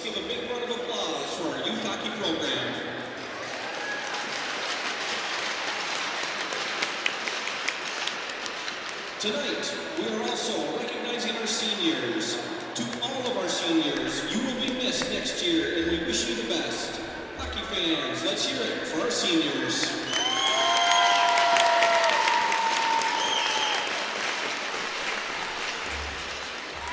give a big round of applause for our youth hockey program. Tonight, we are also recognizing our seniors. To all of our seniors, you will be missed next year, and we wish you the best. Hockey fans, let's hear it for our seniors.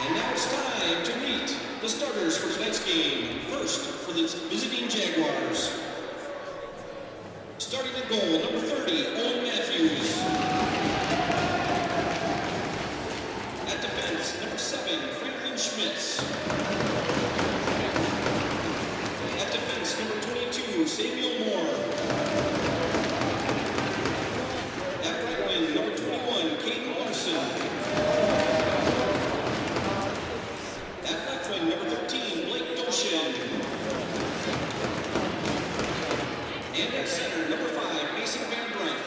And now it's time to meet the starters for tonight's game. First, for the visiting Jaguars. Starting at goal, number 30, Owen Matthews. At defense, number 7, Franklin Schmitz. At defense, number 22, Samuel Moore. At right wing, number 21, Caden Larson. At left wing, number 13, Blake Doshin. And at center, number 5, Mason Van Brent.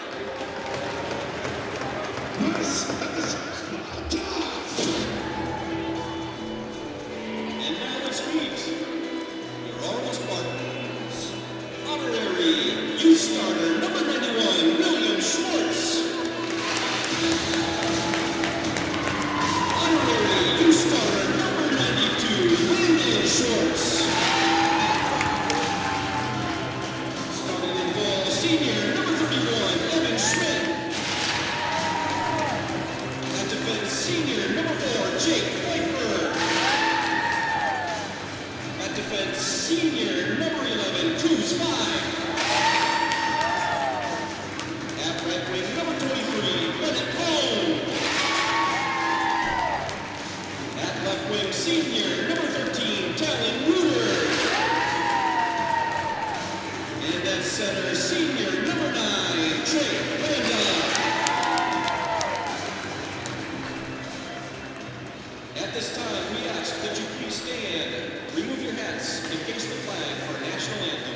And now let's meet your Orono Spartans. Honorary youth starter, number 91, William Schwartz. Honorary youth starter, number 92, Brandon Schwartz. Starting in goal, senior, number 31, Evan Schmidt. At defense, senior, number 4, Jake Pfeiffer. At defense, senior, number 11, Cruz 5. At right wing, number 23, Bennett Moan. At left wing, senior, number 13, Talon Reuter. And at center, senior, number 9, Trey Landa. At this time, we ask that you please stand, remove your hats, and face the flag for our national anthem.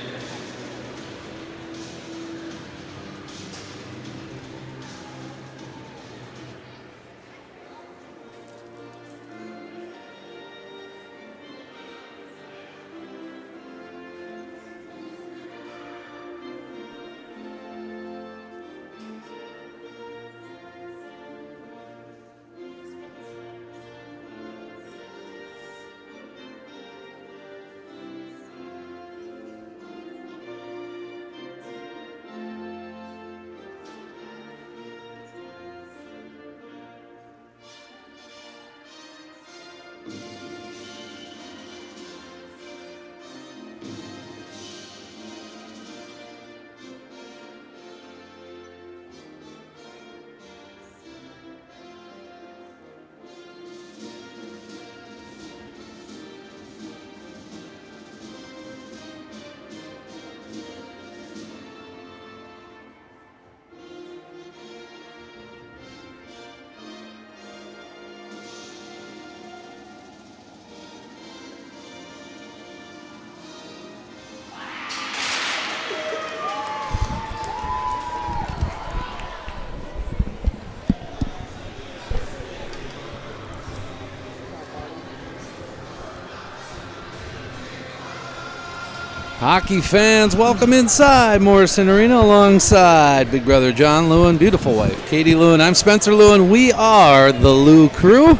Hockey fans, welcome inside Morrison Arena alongside Big Brother John Lewin, beautiful wife Katie Lewin. I'm Spencer Lewin. We are the Lew Crew.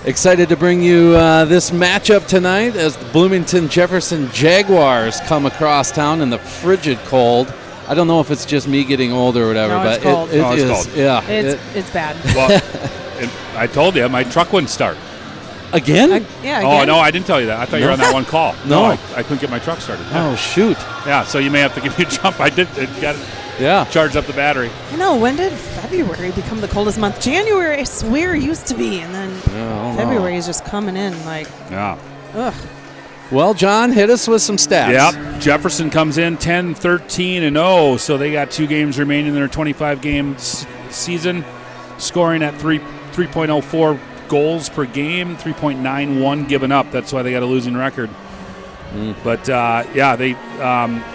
Excited to bring you this matchup tonight as the Bloomington Jefferson Jaguars come across town in the frigid cold. I don't know if it's just me getting older or whatever, no, it's but cold. it is. Cold. Yeah, it's bad. Well, I told you my truck wouldn't start. Again? Yeah. Oh, no, I didn't tell you that. I thought you were on that one call. No. I couldn't get my truck started. Oh, shoot. Yeah, so you may have to give me a jump. I did. It got charged up the battery. I know. When did February become the coldest month? January, I swear, used to be, and then February is just coming in like. Yeah. Ugh. Well, John, hit us with some stats. Yep. Jefferson comes in 10-13-0, so they got 2 games remaining in their 25-game season, scoring at 3.04 goals per game, 3.91 given up. That's why they got a losing record. But, they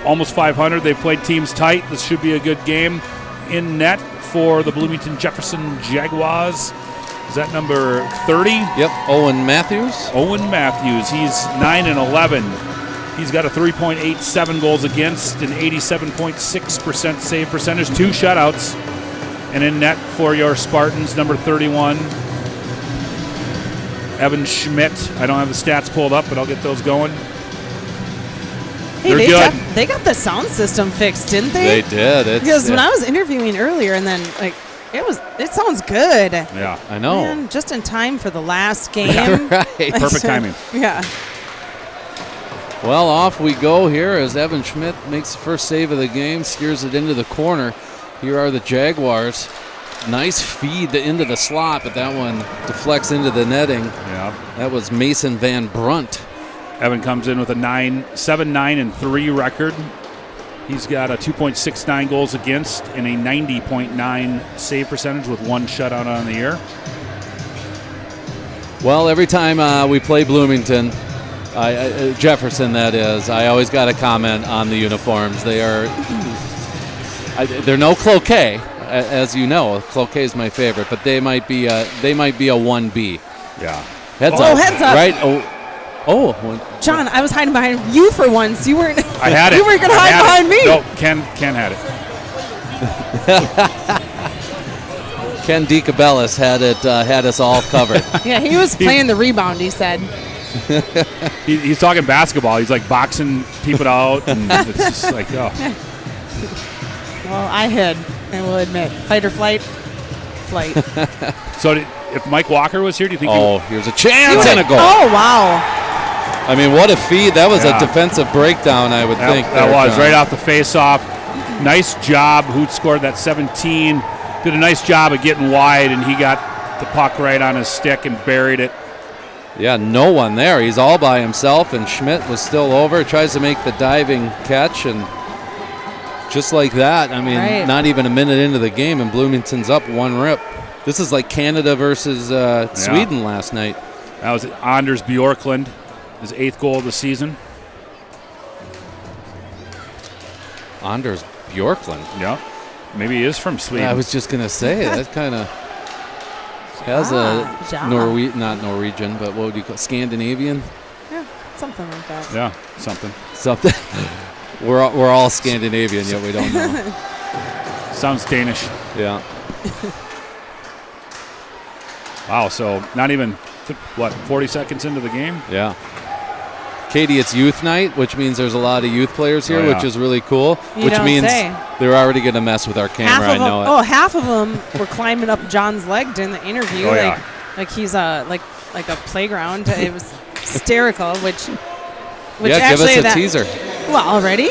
almost 500. They've played teams tight. This should be a good game. In net for the Bloomington Jefferson Jaguars Is that number 30? Yep, Owen Matthews. Owen Matthews. He's 9 and 11. He's got a 3.87 goals against, an 87.6% save percentage, 2 shutouts. And in net for your Spartans, number 31, Evan Schmidt. I don't have the stats pulled up, but I'll get those going. Hey, They're good. They got the sound system fixed, didn't they? They did. Because when I was interviewing earlier, and then it sounds good. Yeah, I know. Man, just in time for the last game. Right. perfect timing. Yeah. Well, off we go here as Evan Schmidt makes the first save of the game, steers it into the corner. Here are the Jaguars. Nice feed into the slot, but that one deflects into the netting. Yeah. That was Mason Van Brunt. Evan comes in with a 7-9-3 record. He's got a 2.69 goals against and a 90.9 save percentage with 1 shutout on the year. Well, every time we play Bloomington, Jefferson that is, I always got to comment on the uniforms. They're no Cloquet, as you know. Cloquet is my favorite, but they might be a 1B. Yeah. Heads Oh, up. heads up. Right? Oh. John, I was hiding behind you for once. You weren't. I had it. You weren't going to hide behind me. No, Ken had it. Ken DiCabellis had us all covered. Yeah, he was playing the rebound, he said. He's talking basketball. He's like boxing people out, and it's just like, oh. Well, I hid, I will admit. Fight or flight? Flight. So if Mike Walker was here, do you think Here's a chance and a goal. Oh, wow. I mean, what a feed. That was a defensive breakdown, I would think. That was right off the face-off. Nice job. Hoot scored that 17. Did a nice job of getting wide, and he got the puck right on his stick and buried it. Yeah, no one there. He's all by himself, and Schmidt was still over. Tries to make the diving catch, and just like that, I mean, not even a minute into the game, and Bloomington's up 1 rip. This is like Canada versus Sweden last night. That was Anders Bjorklund, his 8th goal of the season. Anders Bjorklund. Yeah. Maybe he is from Sweden. I was just going to say, that kind of has not Norwegian, but what would you call Scandinavian? Yeah, something like that. Yeah, something. We're all Scandinavian, yet we don't know. Sounds Danish. Yeah. Wow, so not even, 40 seconds into the game? Yeah. Katie, it's youth night, which means there's a lot of youth players here, which is really cool. Which means they're already going to mess with our camera. I know it. Oh, half of them were climbing up John's leg during the interview, like he's like a playground. It was hysterical. Which actually give us a teaser. Well, already?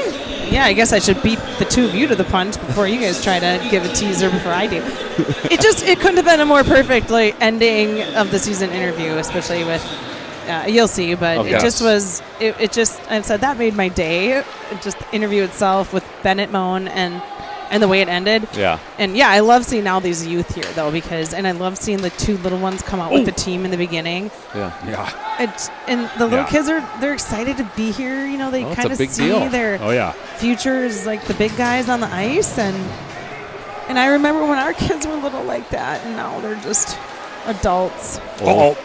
Yeah, I guess I should beat the two of you to the punch before you guys try to give a teaser before I do. It couldn't have been a more perfect ending of the season interview, especially with. You'll see, but just was. It just. I said that made my day. Just the interview itself with Bennett Moan and the way it ended. Yeah. And I love seeing all these youth here though and I love seeing the 2 little ones come out with the team in the beginning. Yeah. And the little kids they're excited to be here. You know, they kind of see their futures like the big guys on the ice and I remember when our kids were little like that, and now they're just adults.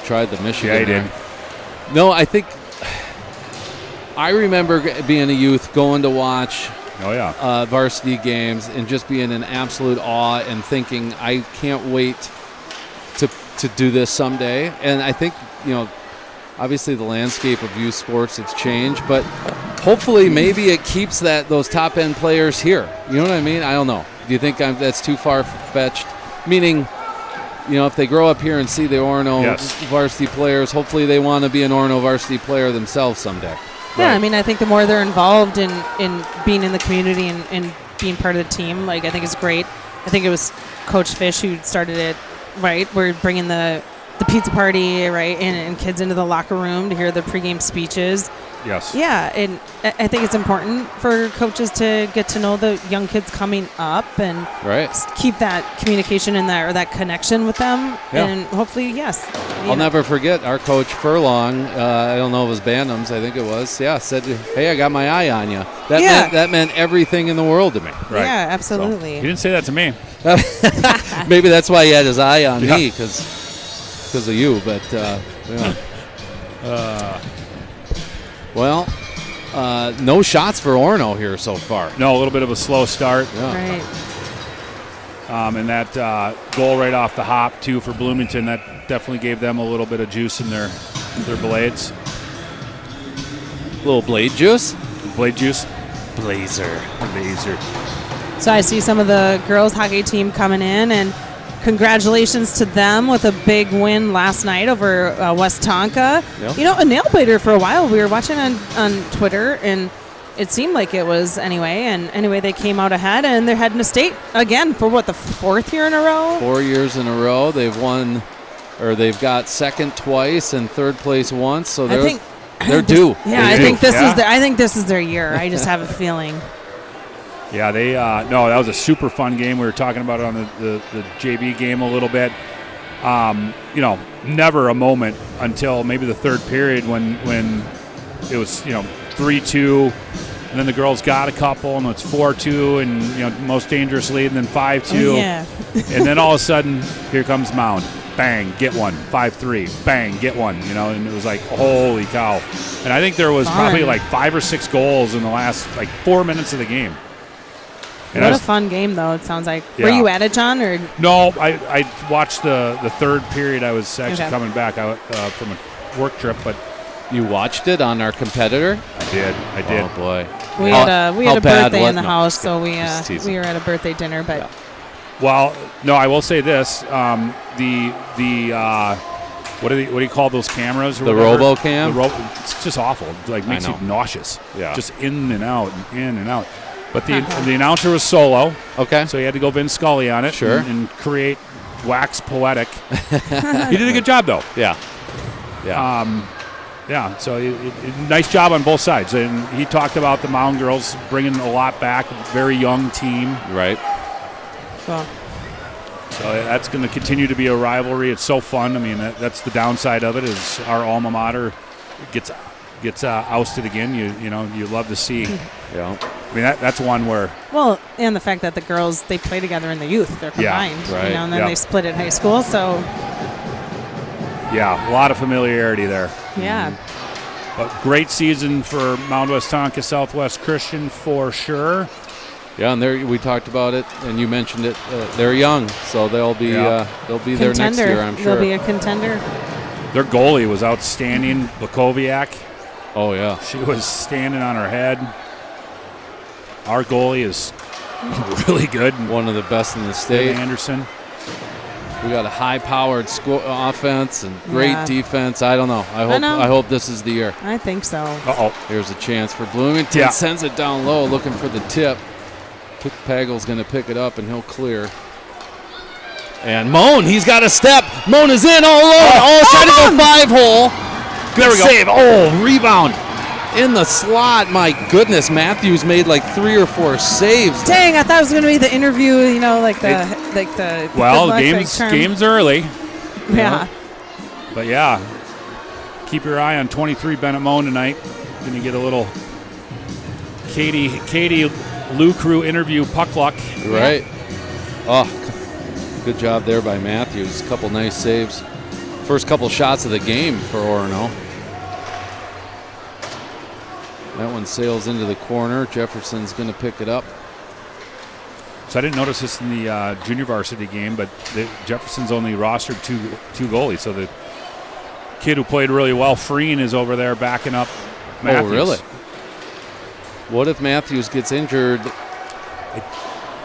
Tried the Michigan. Yeah, he did. No, I think I remember being a youth going to watch varsity games and just being in absolute awe and thinking, I can't wait to do this someday. And I think, obviously the landscape of youth sports has changed, but hopefully maybe it keeps those top-end players here. You know what I mean? I don't know. Do you think that's too far-fetched? Meaning, if they grow up here and see the Orono varsity players, hopefully they want to be an Orono varsity player themselves someday. Yeah, I mean, I think the more they're involved in being in the community and being part of the team, I think it's great. I think it was Coach Fish who started it, right? We're bringing the pizza party, right, and kids into the locker room to hear the pregame speeches. Yes. Yeah, and I think it's important for coaches to get to know the young kids coming up and keep that communication in there or that connection with them. Yeah. And hopefully, I'll never forget our coach Furlong. I don't know if it was Bantams. I think it was. Yeah, said, "Hey, I got my eye on you." That meant everything in the world to me. Right. Yeah, absolutely. So, he didn't say that to me. Maybe that's why he had his eye on me because. because of you, but yeah. Well, no shots for Orono here so far. No, a little bit of a slow start. Yeah. Right. And that goal right off the hop, too, for Bloomington, that definitely gave them a little bit of juice in their blades. Little blade juice? Blade juice? Blazer. So I see some of the girls hockey team coming in, and congratulations to them with a big win last night over West Tonka. Yep. You know, a nail biter for a while. We were watching on Twitter, and it seemed like it was anyway. And anyway, they came out ahead, and they're heading to state again for what, the 4th year in a row? 4 years in a row. They've won, or they've got second twice and third place once. So they're due. Yeah, I think this is their year. I just have a feeling. Yeah, no, that was a super fun game. We were talking about it on the JV game a little bit. You know, never a moment until maybe the third period when it was, 3-2, and then the girls got a couple, and it's 4-2, and most dangerous lead, and then 5-2. Oh, yeah. And then all of a sudden, here comes Mound. Bang, get one. 5-3. Bang, get one. And it was like, holy cow. And I think there was probably like 5 or 6 goals in the last 4 minutes of the game. And what a fun game, though, it sounds like. Yeah. Were you at it, John? Or? No, I watched the third period. I was actually coming back from a work trip, but You watched it on our competitor? I did. Oh, boy. We had a birthday in the house, so we teasing. were at a birthday dinner, but... Yeah. Well, no, I will say this. What do you call those cameras? The RoboCam? It's just awful. It makes you nauseous. Yeah. Just in and out and in and out. But the announcer was solo. Okay. So he had to go Vin Scully on it. Sure. And create wax poetic. He did a good job, though. Yeah. Yeah, so nice job on both sides. And he talked about the Mound girls bringing a lot back, very young team. Right. So that's going to continue to be a rivalry. It's so fun. I mean, that's the downside of it is our alma mater gets ousted again. You love to see. Yeah. I mean, that's one where. Well, and the fact that the girls, they play together in the youth. They're combined. Yeah, right. And then they split at high school, so. Yeah, a lot of familiarity there. Yeah. But great season for Mount West Tonka Southwest Christian for sure. Yeah, and we talked about it, and you mentioned it. They're young, so they'll be there next year, I'm sure. They'll be a contender. Their goalie was outstanding, Bukoviak. Oh, yeah. She was standing on her head. Our goalie is really good. One of the best in the state. Anderson. We got a high-powered offense and great defense. I don't know. I hope this is the year. I think so. Uh-oh. Here's a chance for Bloomington. Yeah. Sends it down low, looking for the tip. Pagel's going to pick it up, and he'll clear. And Moan, he's got a step. Moan is in all alone. Trying to go 5-hole. Good save. Oh, rebound. In the slot. My goodness, Matthews made 3 or 4 saves. Dang, I thought it was going to be the interview, Well, game's early. Yeah. But yeah, keep your eye on 23 Bennett Moan tonight. Going to get a little Katie Lou Crew interview puck luck. Right. Oh, good job there by Matthews. A couple nice saves. First couple shots of the game for Orono. That one sails into the corner. Jefferson's going to pick it up. So I didn't notice this in the junior varsity game, but Jefferson's only rostered two goalies. So the kid who played really well, Freen, is over there backing up Matthews. Oh, really? What if Matthews gets injured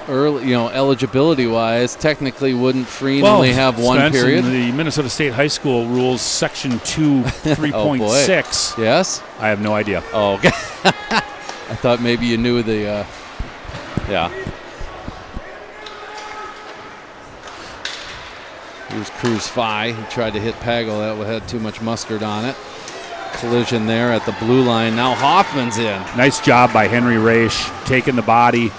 early, eligibility-wise? Technically, wouldn't Freen only have one period? In the Minnesota State High School rules, Section 2, 3.6. Yes? I have no idea. Oh, okay. I thought maybe you knew the, yeah. Here's Cruz Phi. He tried to hit Pagel. That had too much mustard on it. Collision there at the blue line. Now Hoffman's in. Nice job by Henry Raish, taking the body,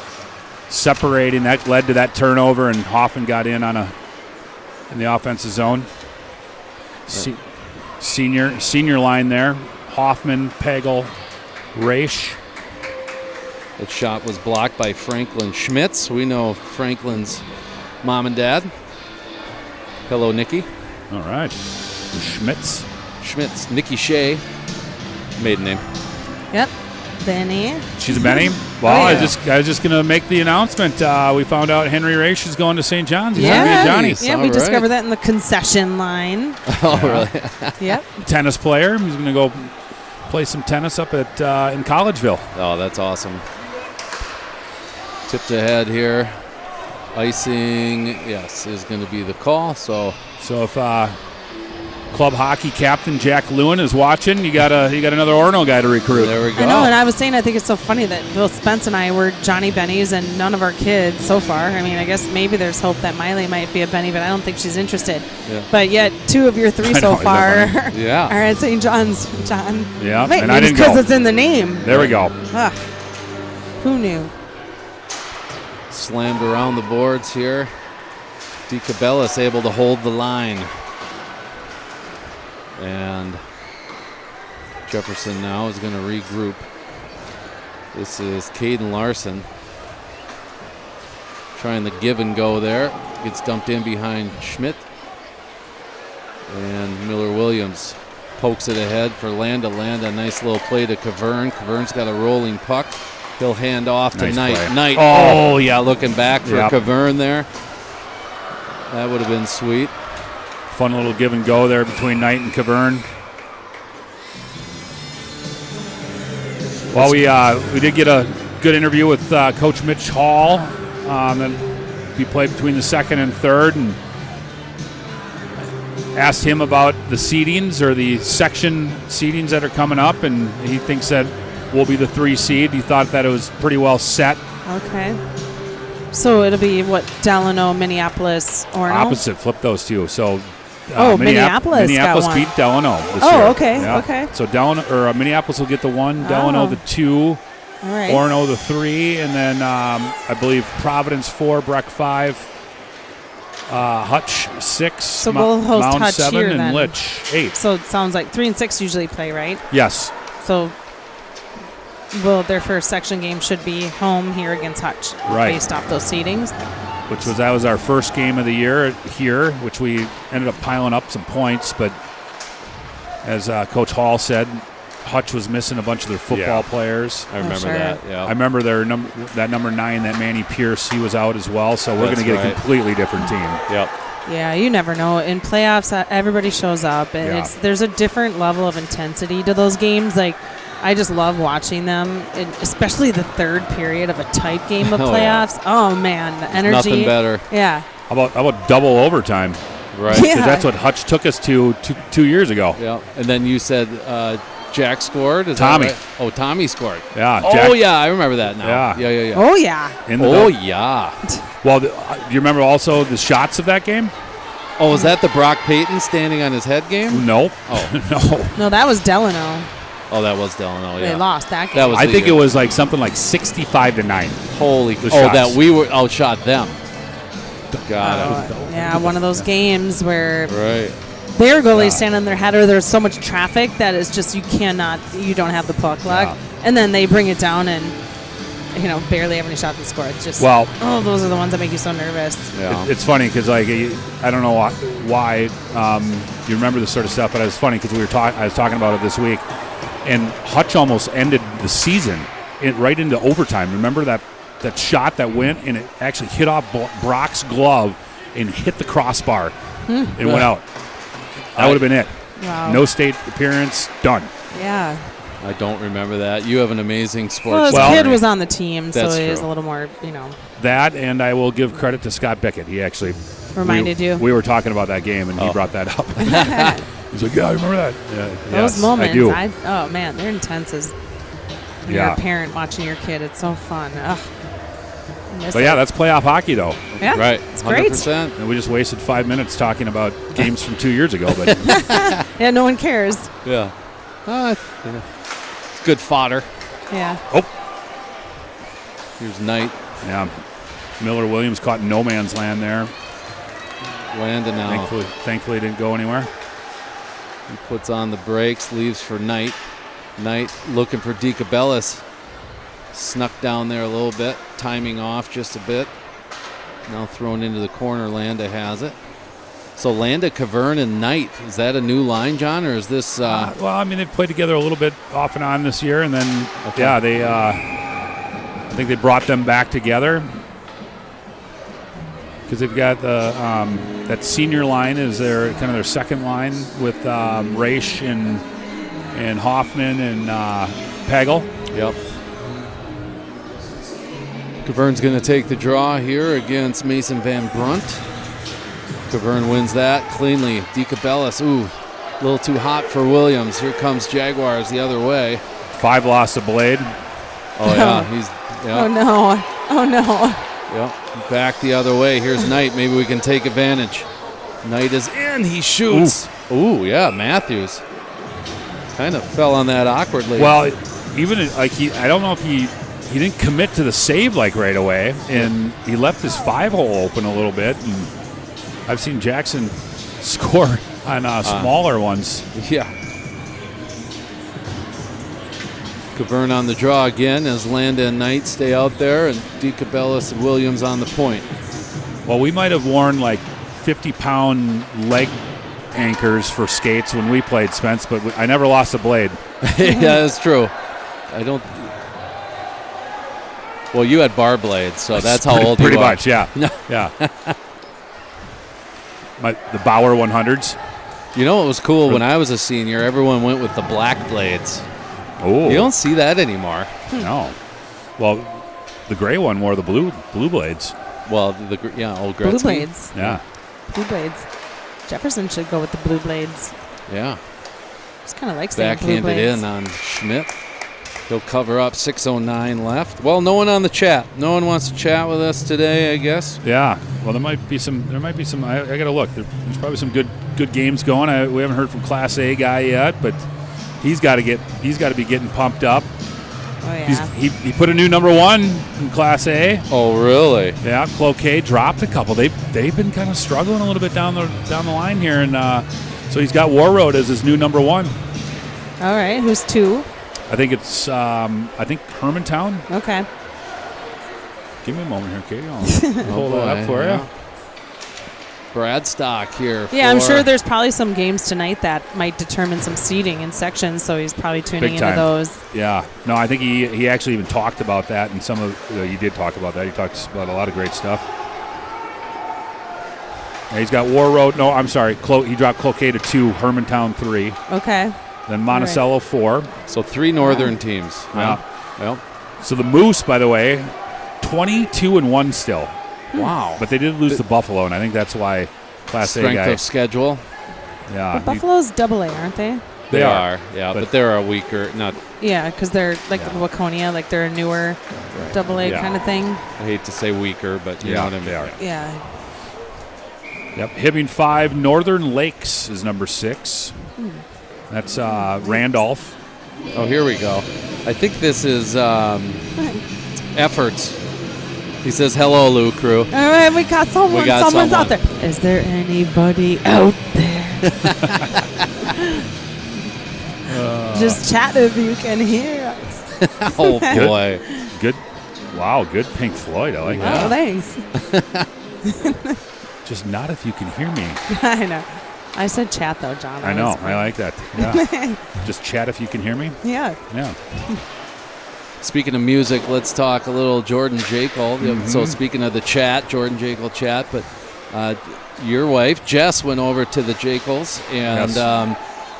separating. That led to that turnover, and Hoffman got in in the offensive zone. Senior line there. Hoffman, Pagel, Raish. That shot was blocked by Franklin Schmitz. We know Franklin's mom and dad. Hello, Nikki. All right. Schmitz. Nikki Shea, maiden name. Yep. Benny. She's a Benny. Well, yeah. I was just gonna make the announcement. We found out Henry Raish is going to St. John's. He's Yeah. gonna be a Johnny. Nice. Yeah, we All right. discovered that in the concession line. Oh, really? Yep. Tennis player. He's gonna go play some tennis up at in Collegeville. Oh, that's awesome. Tipped ahead here. Icing, yes, is going to be the call. So if club hockey captain Jack Lewin is watching, you got another Orono guy to recruit. there we go. I know, and I was saying I think it's so funny that Bill Spence and I were Johnny Bennies and none of our kids so far. I mean, I guess maybe there's hope that Miley might be a Benny, but I don't think she's interested. Yeah. But yet 2 of your 3 I so know, isn't far that Yeah. are at St. John's. John. Yeah, Wait, and I maybe didn't because go. it's in the name. There we go. Ugh. Who knew? Slammed around the boards here. DeCabellis able to hold the line. And Jefferson now is going to regroup. This is Caden Larson. Trying the give and go there. Gets dumped in behind Schmidt. And Miller-Williams pokes it ahead for Landa. Landa, nice little play to Cavern. Cavern's got a rolling puck. He'll hand off to Nice Knight. play. Knight. Oh. Oh, yeah, looking back for Yep. Cavern there. That would have been sweet. Fun little give and go there between Knight and Cavern. Well, we did get a good interview with Coach Mitch Hall. Then we played between the second and third, and asked him about the seedings or the section seedings that are coming up, and he thinks that we'll be the 3 seed. He thought that it was pretty well set. Okay. So it'll be what, Delano, Minneapolis, Orono? Opposite, flip those two. So Minneapolis got one. beat Delano this Oh, year. okay, Yeah. okay. So Minneapolis will get the 1, Delano Oh. the 2, All right. Orono the 3, and then I believe Providence 4, Breck 5, Hutch 6, So we'll host Mound Hutch 7, here and then. Litch 8. So it sounds like 3 and 6 usually play, right? Yes. So their first section game should be home here against Hutch, Right. based off those seedings. That was our first game of the year here, which we ended up piling up some points. But as Coach Hall said, Hutch was missing a bunch of their football players. I remember sure. that. Yeah. I remember that number 9, that Manny Pierce, he was out as well. So we're going to That's get a right. completely different team. Yep. Yeah, you never know. In playoffs, everybody shows up. And Yeah. there's a different level of intensity to those games. Like, I just love watching them, and especially the third period of a tight game of Oh, yeah. playoffs. Oh, man, the energy. Nothing better. Yeah. How about double overtime? Right. Yeah. 'Cause that's what Hutch took us to 2 years ago. Yeah. And then you said Jack scored. Is Tommy. That right? Oh, Tommy scored. Yeah. Oh, Jack, yeah. I remember that now. Yeah. Yeah. Oh, yeah. in the Oh, dou- yeah. Well, do you remember also the shots of that game? Oh, was that the Brock Payton standing on his head game? No. Oh. No. No, that was Delano. Oh, that was Delano. Yeah. They lost that game. That was I the think year. it was like something like 65-9. Holy. The Oh, shots. that we were outshot them. Got it. Yeah, one of those games where Right. their goalies stand on their head, or there's so much traffic that it's just you don't have the puck luck. Yeah. And then they bring it down and, barely have any shots to score. It's just, Well- those are the ones that make you so nervous. Yeah. It's funny because I don't know why you remember this sort of stuff, but it was funny because I was talking about it this week, and Hutch almost ended the season right into overtime. Remember that shot that went and it actually hit off Brock's glove and hit the crossbar and went out. That would have been it. Wow. No state appearance, done. Yeah. I don't remember that. You have an amazing sports. Well, his Well, kid was on the team, so That's it was true. a little more, That, and I will give credit to Scott Beckett. He actually reminded you. We were talking about that game, and he Oh. brought that up. He's like, "Yeah, I remember that." Yeah, Those yes, moments, I do. oh man, they're intense as you're Yeah. a parent watching your kid. It's so fun. Ugh. I miss But yeah, it. that's playoff hockey, though. yeah, Right. It's great. 100%. And we just wasted 5 minutes talking about games from 2 years ago. But Yeah, no one cares. Yeah. It's good fodder. Yeah. Here's Knight. yeah, Miller Williams caught in no man's land there. Landon now. Thankfully, didn't go anywhere. He puts on the brakes, leaves for Knight. Knight looking for DeCabellis. Snuck down there a little bit, timing off just a bit. Now thrown into the corner, Landa has it. So Landa, Cavern, and Knight. Is that a new line, John, or is this? Well, I mean, they've played together a little bit off and on this year, and then they. I think they brought them back together because they've got that senior line is their second line with Raish and Hoffman and Pagel. Yep. Cavern's going to take the draw here against Mason Van Brunt. Cavern wins that cleanly. DeCabellis, a little too hot for Williams. Here comes Jaguars the other way. 5 lost a blade. Oh, yeah. Oh, no. Oh, no. Yep. Back the other way. Here's Knight. Maybe we can take advantage. Knight is in. He shoots. Ooh, yeah. Matthews kind of fell on that awkwardly. Well, even I don't know if he didn't commit to the save right away, and he left his 5-hole open a little bit. And I've seen Jackson score on smaller ones. Yeah. Cavern on the draw again as Landa and Knight stay out there, and DeCabellis and Williams on the point. Well, we might have worn 50-pound leg anchors for skates when we played, Spence, but I never lost a blade. Yeah, that's true. I don't. Well, you had bar blades, so that's how old you are. Pretty much, yeah. Yeah. The Bauer 100s. You know what was cool? When I was a senior, everyone went with the black blades. Oh. You don't see that anymore. No. Well, the gray one wore the blue blades. Well, old Gretzky. Blue blades. Yeah. Blue blades. Jefferson should go with the blue blades. Yeah. Just kind of likes saying blue Backhanded blades. in on Schmidt. He'll cover up. 6:09 left. Well, no one on the chat. No one wants to chat with us today, I guess. Yeah. Well, there might be some. I got to look. There's probably some good games going. We haven't heard from Class A guy yet, but he's got to be getting pumped up. Oh yeah. He put a new number 1 in Class A. Oh really? Yeah. Cloquet dropped a couple. They've been kind of struggling a little bit down the line here, and so he's got War Road as his new number 1. All right. Who's 2? I think it's Hermantown. Okay. Give me a moment here, Katie. I'll pull that up for you. Bradstock here. Yeah, I'm sure there's probably some games tonight that might determine some seating in sections, so he's probably tuning into those. Yeah. No, I think he actually even talked about that, and he did talk about that. He talks about a lot of great stuff. Yeah, he's got War Road. No, I'm sorry. He dropped Cloquet to 2, Hermantown 3. Okay. Then Monticello 4. So 3 northern teams. Yeah. Well. So the Moose, by the way, 22-1 still. Wow. But they did lose to Buffalo, and I think that's why Class A guy. Strength of schedule. Yeah. But Buffalo's AA, aren't they? They are. Yeah, but they're a weaker, not. Yeah, because they're Waconia, they're a newer AA kind of thing. I hate to say weaker, but you know what I mean. They are. Yeah. Yep. Hibbing 5, Northern Lakes is number 6. That's Randolph. Oh, here we go. I think this is Efforts. He says, hello, Lou Crew. All right, we got someone. Someone's out there. Is there anybody out there? Just chat if you can hear us. Oh, boy. Good. Wow, good Pink Floyd. I like that. Oh, thanks. Just not if you can hear me. I know. I said chat, though, John. I know. I like that. Yeah. Just chat if you can hear me. Yeah. Yeah. Speaking of music, let's talk a little Jordan Jekyll. So speaking of the chat, Jordan Jekyll chat, but your wife, Jess, went over to the Jekylls, and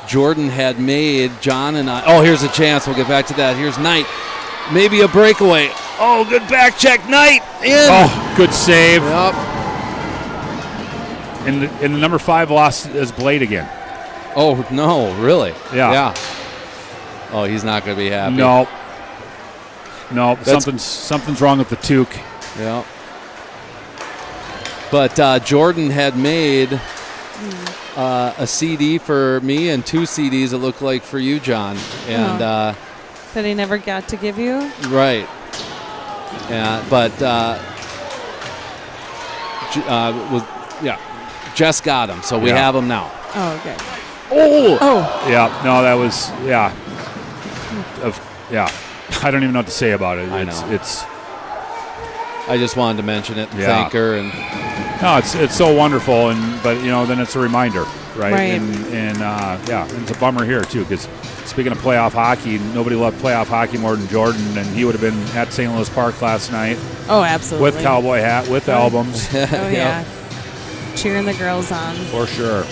Jordan had made John and I. Oh, here's a chance. We'll get back to that. Here's Knight. Maybe a breakaway. Oh, good back check. Knight in. Oh, good save. Yep. And the number 5 lost his blade again. Oh, no, really? Yeah. Oh, he's not going to be happy. No, something's wrong with the toque. Yeah. But Jordan had made a CD for me and 2 CDs, it looked like, for you, John. And that he never got to give you? Right. Yeah, but Jess got them, so we have them now. Oh, okay. Oh! Yeah, no, that was, I don't even know what to say about it. I just wanted to mention it and thank her. And No, it's so wonderful, but then it's a reminder, right? Right. And it's a bummer here too, because speaking of playoff hockey, nobody loved playoff hockey more than Jordan, and he would have been at St. Louis Park last night. Oh, absolutely. With cowboy hat, with albums. Oh yeah, cheering the girls on. For sure.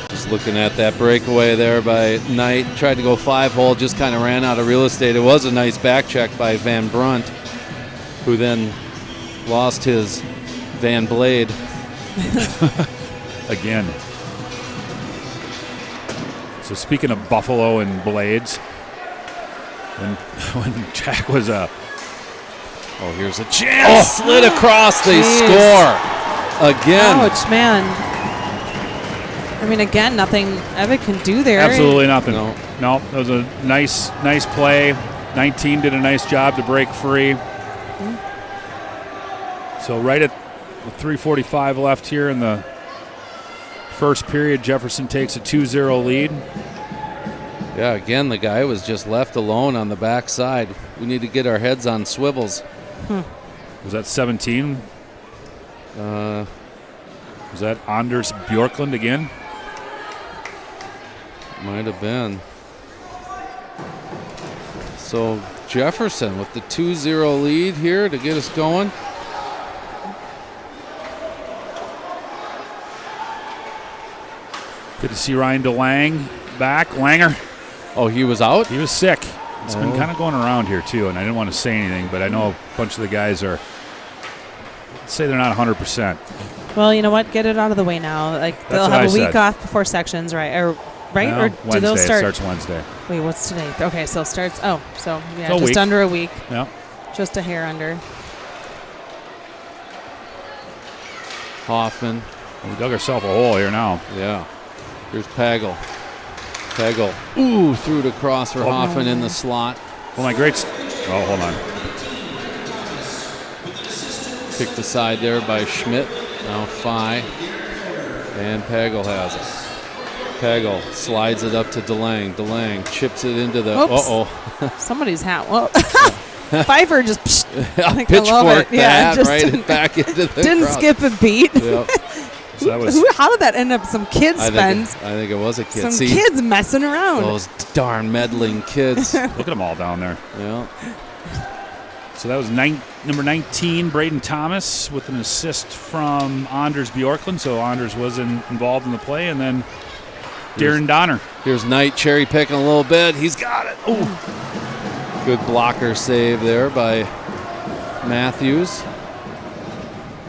Just looking at that breakaway there by Knight. Tried to go 5-hole, just kind of ran out of real estate. It was a nice back check by Van Brunt, who then lost his Van Blade. Again. So speaking of Buffalo and Blades, when Jack was Oh, here's a chance. Slid across. They score. Again. Ouch, man. I mean, again, nothing Evan can do there. absolutely nothing. No. No, that was a nice play. 19 did a nice job to break free. So right at 3:45 left here in the first period, Jefferson takes a 2-0 lead. Yeah, again, the guy was just left alone on the backside. We need to get our heads on swivels. Was that 17? Was that Anders Bjorklund again? Might have been. So Jefferson with the 2-0 lead here to get us going. Good to see Ryan DeLang back. Langer, Oh, he was out? he was sick. It's been kind of going around here too, and I didn't want to say anything, but I know a bunch of the guys say they're not 100%. Well, you know what? Get it out of the way now. Like they'll what have I a week said. off before sections, right? Or No, do Wednesday. those It start? starts Wednesday. Wait, what's today? Okay, so it starts. Oh, so yeah, So a just week. under a week, Yeah. just a hair under. Hoffman. We dug ourselves a hole here now. Yeah. Here's Pagel. Ooh, threw it across for Hoffman in the slot. Well, my great. Hold on. Kicked aside there by Schmidt. Now Phi. And Pagel has it. Pagel slides it up to DeLang. DeLang chips it into the. Oops. Uh-oh. Somebody's hat. Well, Pfeiffer just I think I love Pitchfork it. Yeah, that just right back into the didn't crowd. skip a beat. Yep. So that was. How did that end up? Some kids I spends. think it was a kid. Some See, kids messing around. those darn meddling kids. Look at them all down there. Yeah. So that was number 19, Braden Thomas, with an assist from Anders Bjorklund. So Anders was involved in the play, and then Darren Donner. Here's Knight cherry picking a little bit. He's got it. Ooh. Good blocker save there by Matthews.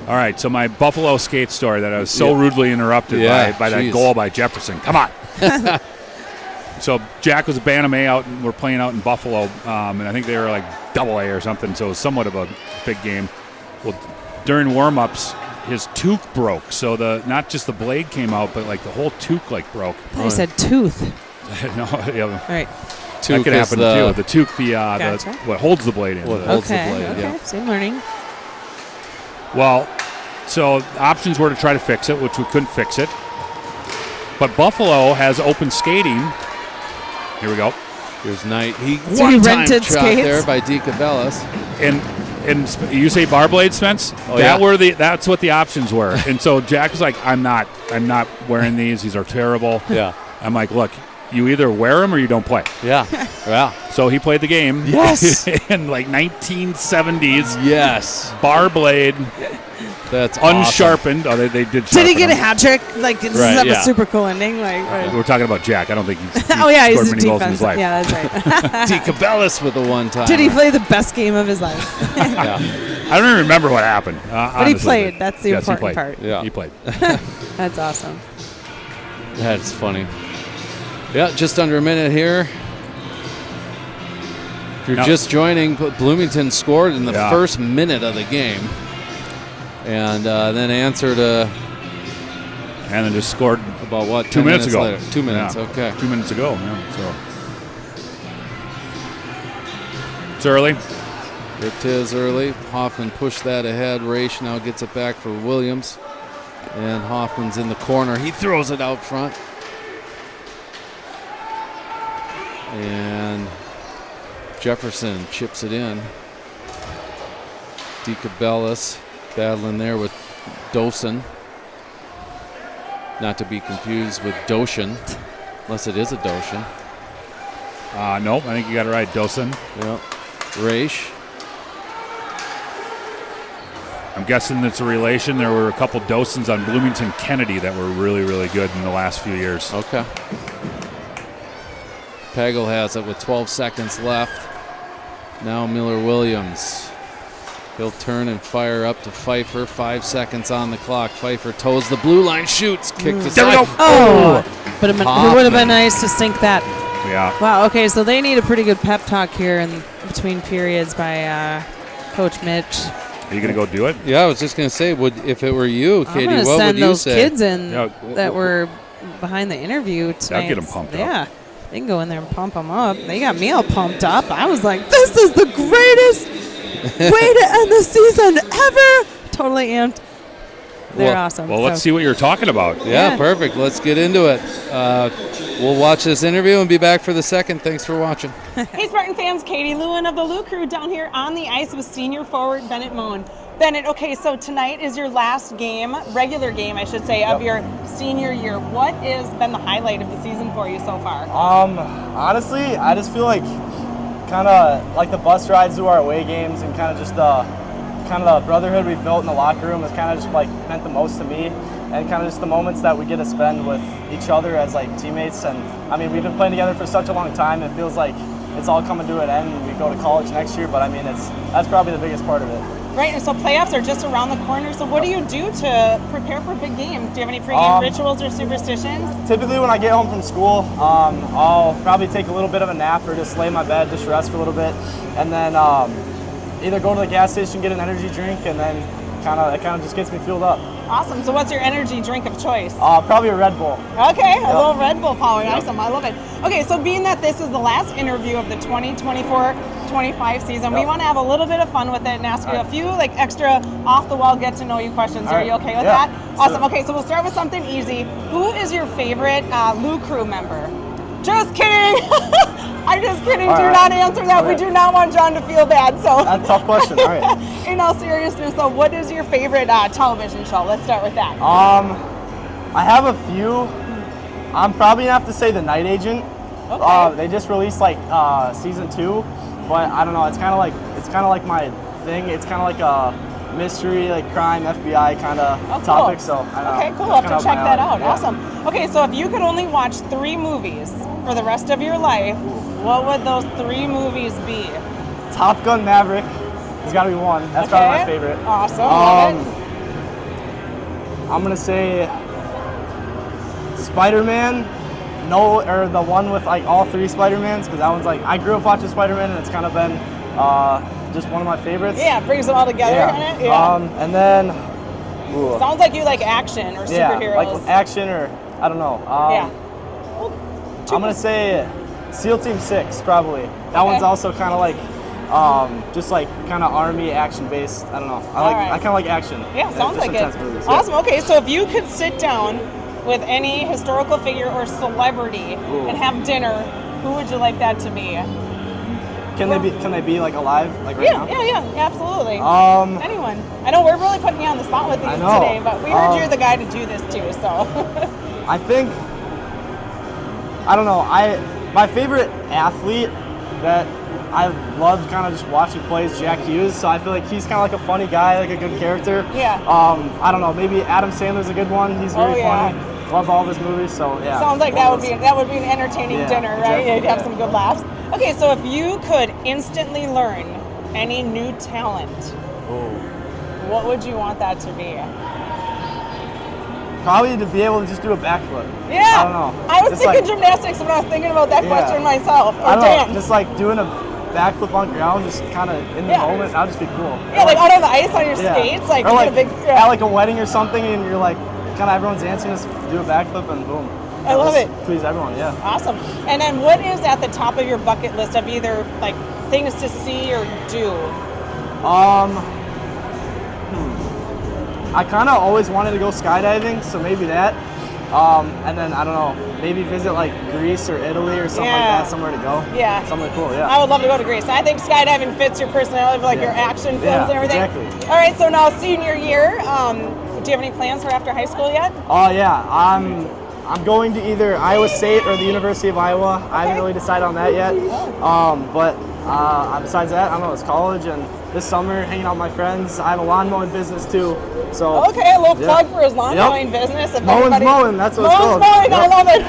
All right, so my Buffalo skate story that I was so rudely interrupted by that goal by Jefferson. Come on. So Jack was a Bantam A out, and we're playing out in Buffalo, and I think they were like AA or something, so it was somewhat of a big game. Well, during warm-ups, his toque broke, so not just the blade came out, but like the whole toque like broke. I said tooth. No, yeah, All right. that could happen too. The toque, Gotcha. what holds the blade in. What holds Okay. the blade, Okay. yeah. Same learning. Well, so the options were to try to fix it, which we couldn't fix it. But Buffalo has open skating. Here we go. Here's Knight. He So he one-time rented shot skates? there by DeCabellis. And you say bar blade, Spence? Oh, yeah. That's what the options were. And so Jack was like, I'm not wearing these. These are terrible. Yeah. I'm like, look, you either wear them or you don't play. Yeah. Yeah. So he played the game. Yes. In like 1970s. Yes. Bar blade, That's awesome. unsharpened. Oh, they did. Did he sharpen get a them. hat trick? Like, does Right, this have yeah. a super cool ending? Like, right. We're talking about Jack. I don't think he's Oh yeah, he's scored a many goals in his defense. life. Yeah, that's right. DeCabellis with a one-time. Did he play the best game of his life? Yeah. I don't even remember what happened. But he played. That's the Yes, he important played. part. Yeah. He played. That's awesome. That's funny. Yeah, just under a minute here. If you're Now- just joining, Bloomington scored in the Yeah. first minute of the game. And then answered And then just scored about, what, 2 10 minutes ago. later? 2 minutes, Yeah. okay. 2 minutes ago. Yeah. So it's early. It is early. Hoffman pushed that ahead. Raish now gets it back for Williams. And Hoffman's in the corner. He throws it out front. And Jefferson chips it in. DeCabellis battling there with Dosen. Not to be confused with Doshin, unless it is a Doshin. Nope, I think you got it right. Dosen. Yep. Raish. I'm guessing it's a relation. There were a couple Dosens on Bloomington Kennedy that were really, really good in the last few years. Okay. Pagel has it with 12 seconds left. Now Miller-Williams. He'll turn and fire up to Pfeiffer. 5 seconds on the clock. Pfeiffer toes the blue line, shoots, kick to There we side. go. Oh, but it would have been nice to sink that. Yeah. Wow. Okay, so they need a pretty good pep talk here in between periods by Coach Mitch. Are you going to go do it? Yeah, I was just going to say, if it were you, Katie, I'm what gonna would send you those say? kids in Yeah. that were behind the interview tonight. That'll get them pumped up. Yeah, they can go in there and pump them up. They got me all pumped up. I was like, this is the greatest way to end the season ever. Totally amped. They're awesome. Well, let's see what you're talking about. Yeah, Yeah. perfect. Let's get into it. We'll watch this interview and be back for the second. Thanks for watching. Hey Spartan fans, Katie Lewin of the Lou Crew down here on the ice with senior forward Bennett Moan. Bennett, okay, so tonight is your last game, regular game I should say, of your senior year. What has been the highlight of the season for you so far? Honestly, I just feel like kind of like the bus rides to our away games and kind of just the brotherhood we've built in the locker room has kind of just like meant the most to me, and kind of just the moments that we get to spend with each other as like teammates. And I mean, we've been playing together for such a long time. It feels like it's all coming to an end and we go to college next year, but I mean, that's probably the biggest part of it. Right, and so playoffs are just around the corner. So what do you do to prepare for big games? Do you have any pregame rituals or superstitions? Typically when I get home from school, I'll probably take a little bit of a nap or just lay in my bed, just rest for a little bit, and then either go to the gas station, get an energy drink, and then it kind of just gets me fueled up. Awesome. So what's your energy drink of choice? Probably a Red Bull. Okay, a little Red Bull power. Awesome. I love it. Okay, so being that this is the last interview of the 2024-25 season, we want to have a little bit of fun with it and ask you a few like extra off-the-wall get-to-know-you questions. Are you okay with that? Awesome. Okay, so we'll start with something easy. Who is your favorite Lou Crew member? Just kidding. I'm just kidding. Do not answer that. We do not want John to feel bad. So That's a tough question. All right. In all seriousness, though, what is your favorite television show? Let's start with that. I have a few. I'm probably gonna have to say The Night Agent. Okay. They just released like season 2, but I don't know. It's kind of like my thing. It's kind of like a mystery, like crime, FBI kind of topic. So I don't okay, know. cool. I'll have That's to check kinda that out. yeah. Awesome. Okay, so if you could only watch 3 movies for the rest of your life, what would those 3 movies be? Top Gun Maverick has got to be one. That's probably my favorite. Awesome. Love it. I'm gonna say Spider-Man. Or the one with like all 3 Spider-Mans, because that one's like I grew up watching Spider-Man and it's kind of been just one of my favorites. Yeah, it brings them all together. Yeah. Yeah. And then Sounds like you like action or superheroes. like action or I don't know. Yeah. I'm gonna say SEAL Team 6 probably. That one's also kind of like just like kind of army action based. I don't know. I kind of like action. Yeah, sounds like it. Intense movies, yeah. Awesome. Okay, so if you could sit down with any historical figure or celebrity and have dinner, who would you like that to be? Can they be like alive like right now? Yeah, absolutely. Anyone. I know we're really putting you on the spot with these today, but we heard you're the guy to do this too, so. I think, I don't know, my favorite athlete that I've loved kind of just watching play is Jack Hughes, so I feel like he's kind of like a funny guy, like a good character. Yeah. I don't know, maybe Adam Sandler's a good one. He's very funny. Love all of his movies, so yeah. Sounds like that would be an entertaining dinner, right? Exactly. You'd have some good laughs. Okay, so if you could instantly learn any new talent, what would you want that to be? Probably to be able to just do a backflip. Yeah. I don't know. I was Just thinking like, gymnastics when I was thinking about that question myself. Or I don't dance. know, just like doing a backflip on ground, just kind of in the moment, that would just be cool. Yeah, like out on the ice on your skates, like, or like get a big. at like a wedding or something, and you're like, kind of everyone's dancing, just do a backflip and boom. I love it. Please everyone, yeah. Awesome. And then what is at the top of your bucket list of either like things to see or do? I kind of always wanted to go skydiving, so maybe that. And then I don't know, maybe visit like Greece or Italy or something like that, somewhere to go. Yeah. Something cool, yeah. I would love to go to Greece. I think skydiving fits your personality, like your action films and everything. Exactly. All right, so now senior year, Do you have any plans for after high school yet? Oh yeah, I'm going to either Iowa State or the University of Iowa. I haven't really decided on that yet. But besides that, I don't know, it's college, and this summer hanging out with my friends. I have a lawn mowing business too. So Okay, a little plug for his lawn mowing business. If Moan's Mowing, that's what it's called. Mowing, I love it.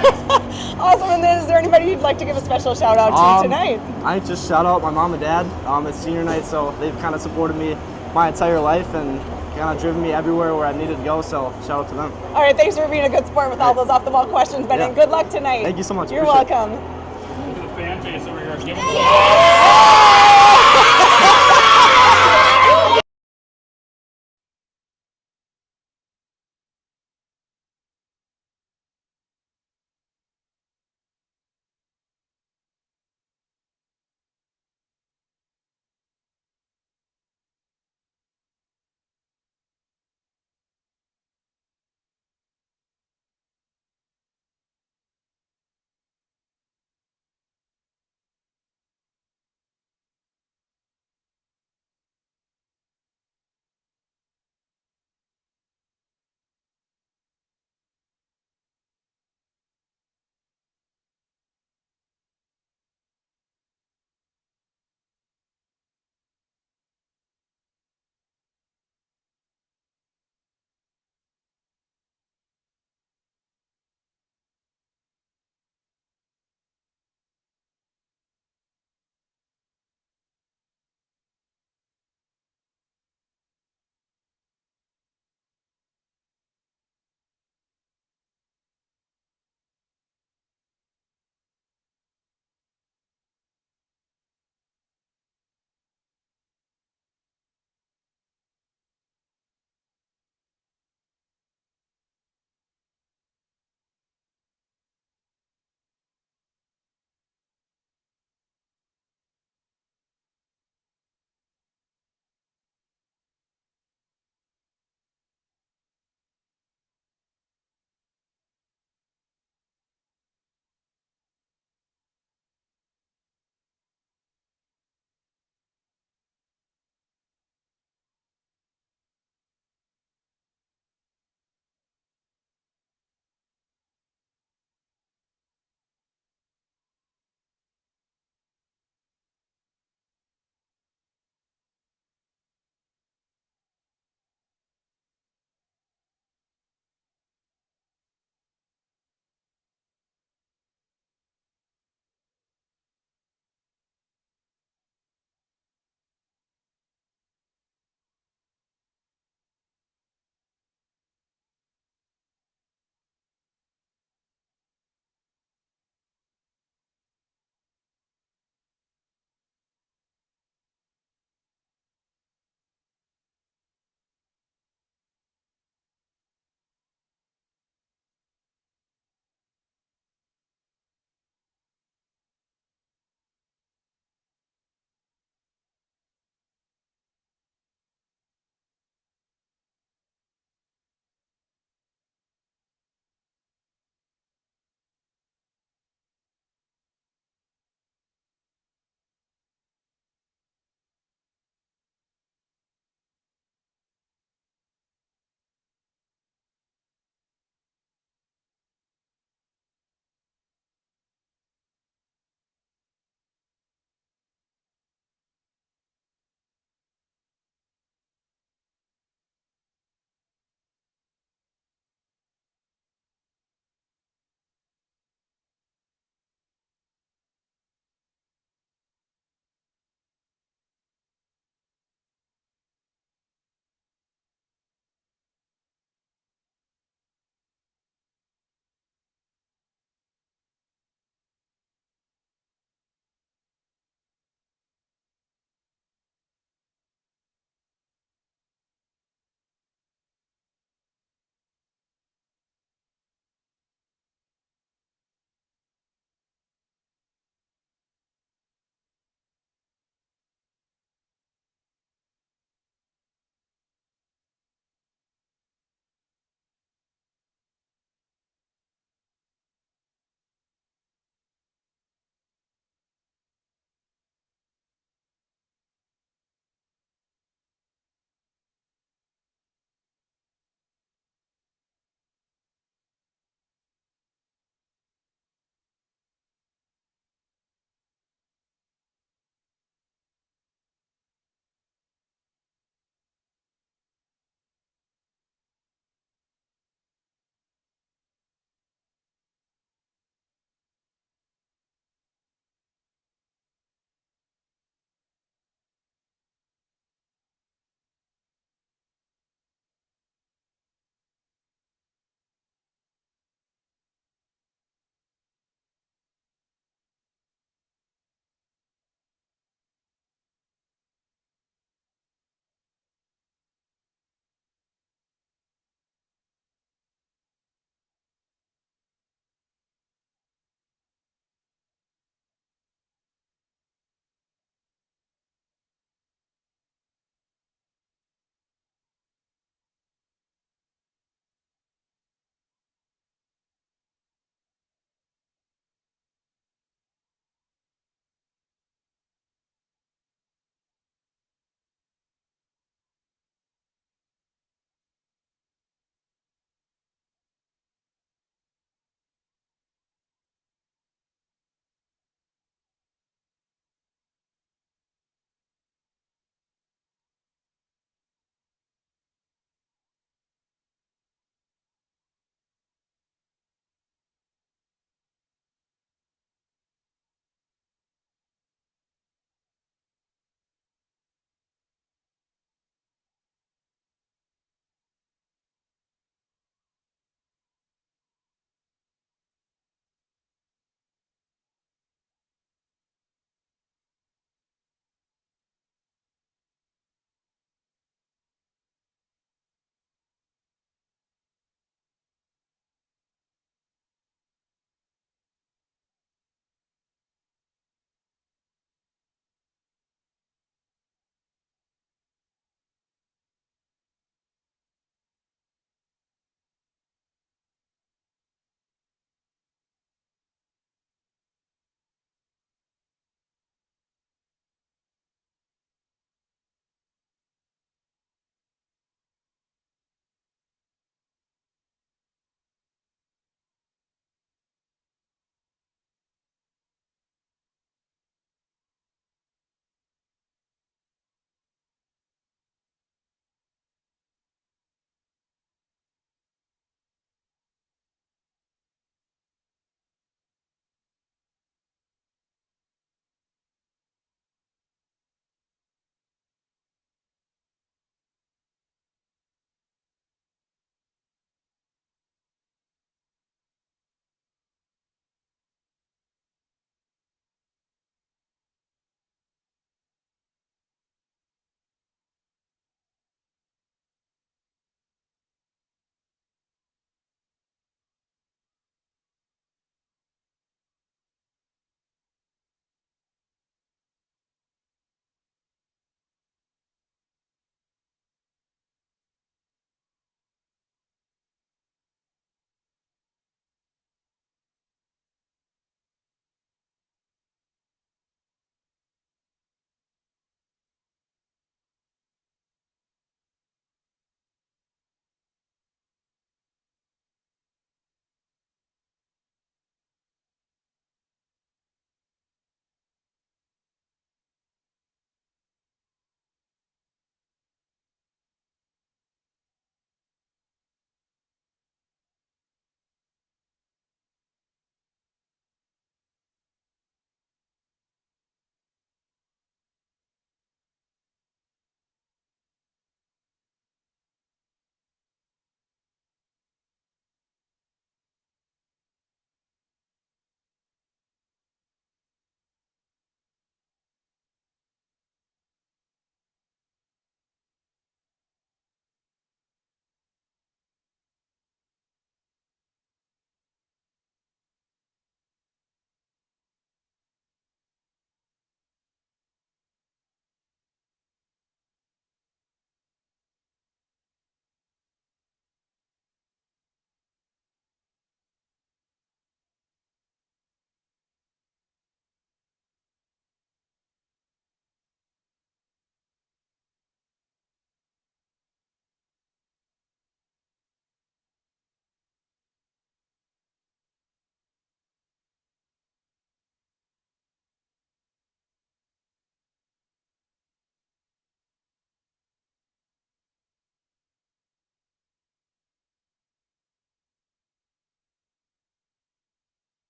Awesome. And then is there anybody you'd like to give a special shout out to tonight? I just shout out my mom and dad. It's senior night, so they've kind of supported me my entire life and kind of driven me everywhere where I needed to go, so shout out to them. All right, thanks for being a good sport with all those off the ball questions, Bennett. Good luck tonight. Thank you so much. You're Appreciate welcome. Look at the fan base over here. Give them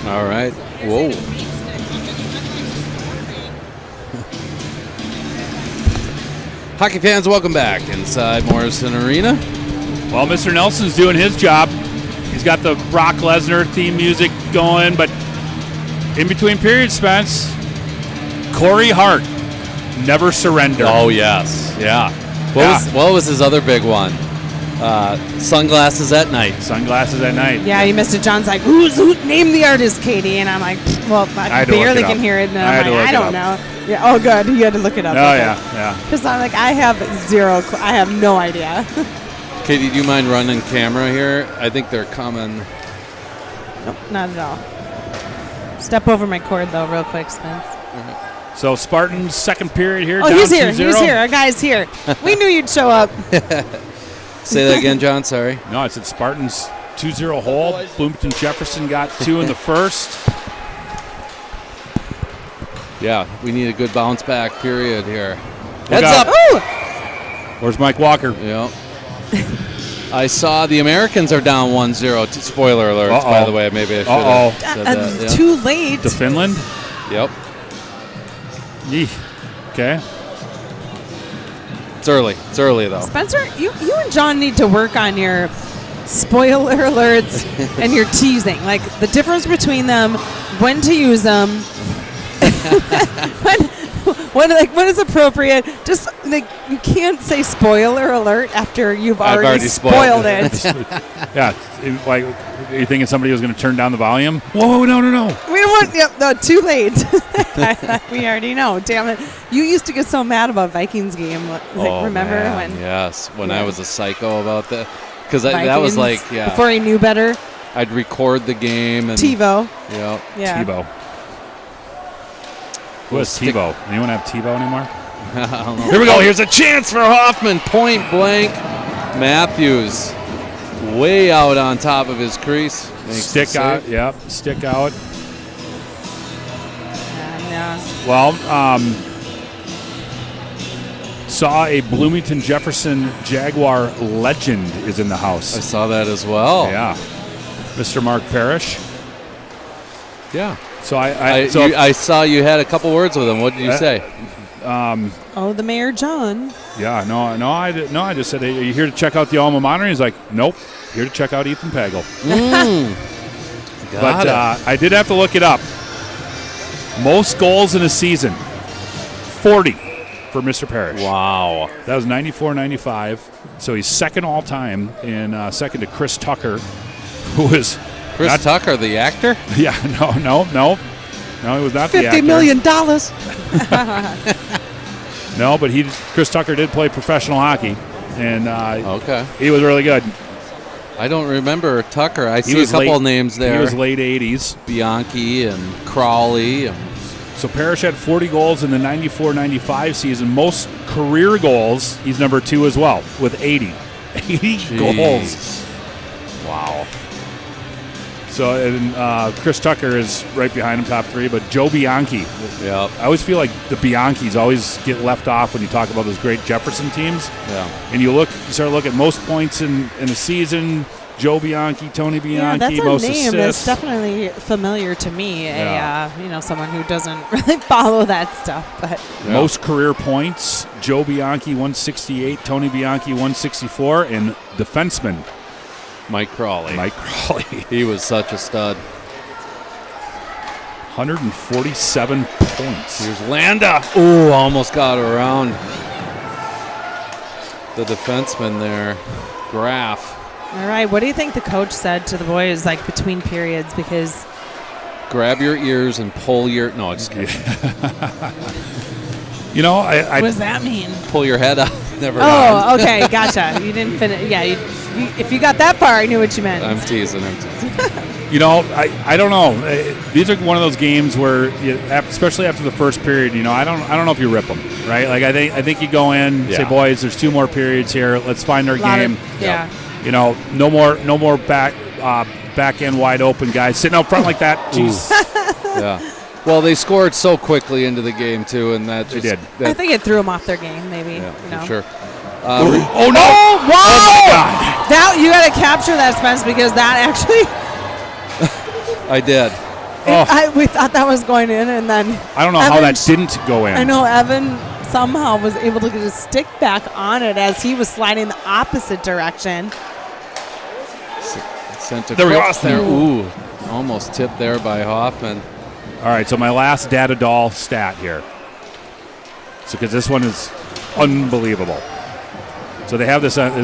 All right. Whoa. Hockey fans, welcome back inside Morrison Arena. Well, Mr. Nelson's doing his job. He's got the Brock Lesnar theme music going, but in between periods, Spence, Corey Hart, Never Surrender. Oh, yes. Yeah. What was his other big one? Sunglasses at Night. Sunglasses at Night. Yeah, you missed it. John's like, who name the artist, Katie? And I'm like, well, I barely can hear it. And I'm like, I don't know. Yeah. Oh, good. You had to look it up. Oh, yeah. Because I'm like, I have I have no idea. Katie, do you mind running camera here? I think they're coming. Nope, not at all. Step over my cord, though, real quick, Spence. So Spartans' second period here. Oh, down he's here. 2-0. He's here. Our guy's here. We knew you'd show up. Say that again, John. Sorry. No, it's at Spartans 2-0 hole. Bloomington Jefferson got 2 in the first. Yeah, we need a good bounce back period here. Look Heads out. up. Ooh! Where's Mike Walker? Yep. I saw the Americans are down 1-0. Spoiler alerts, by the way. Maybe I should have said that. Yeah. Too late. To Finland? Yep. Yee. Okay. It's early. It's early, though. Spencer, you and John need to work on your spoiler alerts and your teasing. Like, the difference between them, when to use them, when is appropriate. Just, like, you can't say spoiler alert after you've already spoiled it. Yeah. Like, are you thinking somebody was going to turn down the volume? Whoa, no. We don't want, no, too late. We already know. Damn it. You used to get so mad about Vikings game. Remember man, when? Yes, when I was a psycho about that. Because that was like, yeah. Before he knew better. I'd record the game. And TiVo. Yep. Yeah. TiVo. Who has TiVo? Anyone have TiVo anymore? I don't know. Here we go. Here's a chance for Hoffman. Point blank. Matthews way out on top of his crease. Stick out. Yep. Stick out. Yeah. Well, saw a Bloomington Jefferson Jaguar legend is in the house. I saw that as well. Yeah. Mr. Mark Parrish. Yeah. So I saw you had a couple words with him. What did you say? The Mayor John. Yeah, no, I just said, hey, are you here to check out the alma mater? And he's like, nope, here to check out Ethan Pagel. But I did have to look it up. Most goals in a season, 40 for Mr. Parrish. Wow. That was 94-95. So he's second all time, and second to Chris Tucker, who was Chris Tucker, the actor? Yeah, no, he was not the actor. $50 million. No, but Chris Tucker did play professional hockey, and he was really good. I don't remember Tucker. I see a couple names there. He was late 80s. Bianchi and Crawley. So Parrish had 40 goals in the 94-95 season. Most career goals, he's number 2 as well, with 80. 80 goals. Wow. So and Chris Tucker is right behind him, top 3. But Joe Bianchi. Yeah. I always feel like the Bianchis always get left off when you talk about those great Jefferson teams. Yeah. And you start to look at most points in the season. Joe Bianchi, Tony Bianchi, that's a most name assists. that's definitely familiar to me. Someone who doesn't really follow that stuff. But most career points: Joe Bianchi 168, Tony Bianchi 164, and defenseman Mike Crawley. He was such a stud. 147 points. Here's Landa. Ooh, almost got around the defenseman there. Graf. All right, what do you think the coach said to the boys, like, between periods? Because grab your ears and pull your... No, just kidding. What does that mean? Pull your head out. Never mind. Oh, okay, gotcha. You didn't finish. Yeah, if you got that far, I knew what you meant. I'm teasing. I don't know. These are one of those games where, especially after the first period, I don't know if you rip them, right? Like I think you go in, say, boys, there's 2 more periods here. Let's find our game. No more back end wide open guys sitting out front like that. Jeez. Yeah. Well, they scored so quickly into the game too, and that just, they did. I think it threw them off their game, maybe. Yeah, for sure. Oh no! Oh, wow! Oh my God! You got to capture that, Spence, because that actually. I did. We thought that was going in, and then I don't know how that didn't go in. I know Evan somehow was able to get his stick back on it as he was sliding the opposite direction. Sent There we go. across there. Ooh, almost tipped there by Hoffman. All right, so my last data doll stat here. So because this one is unbelievable. So they have this on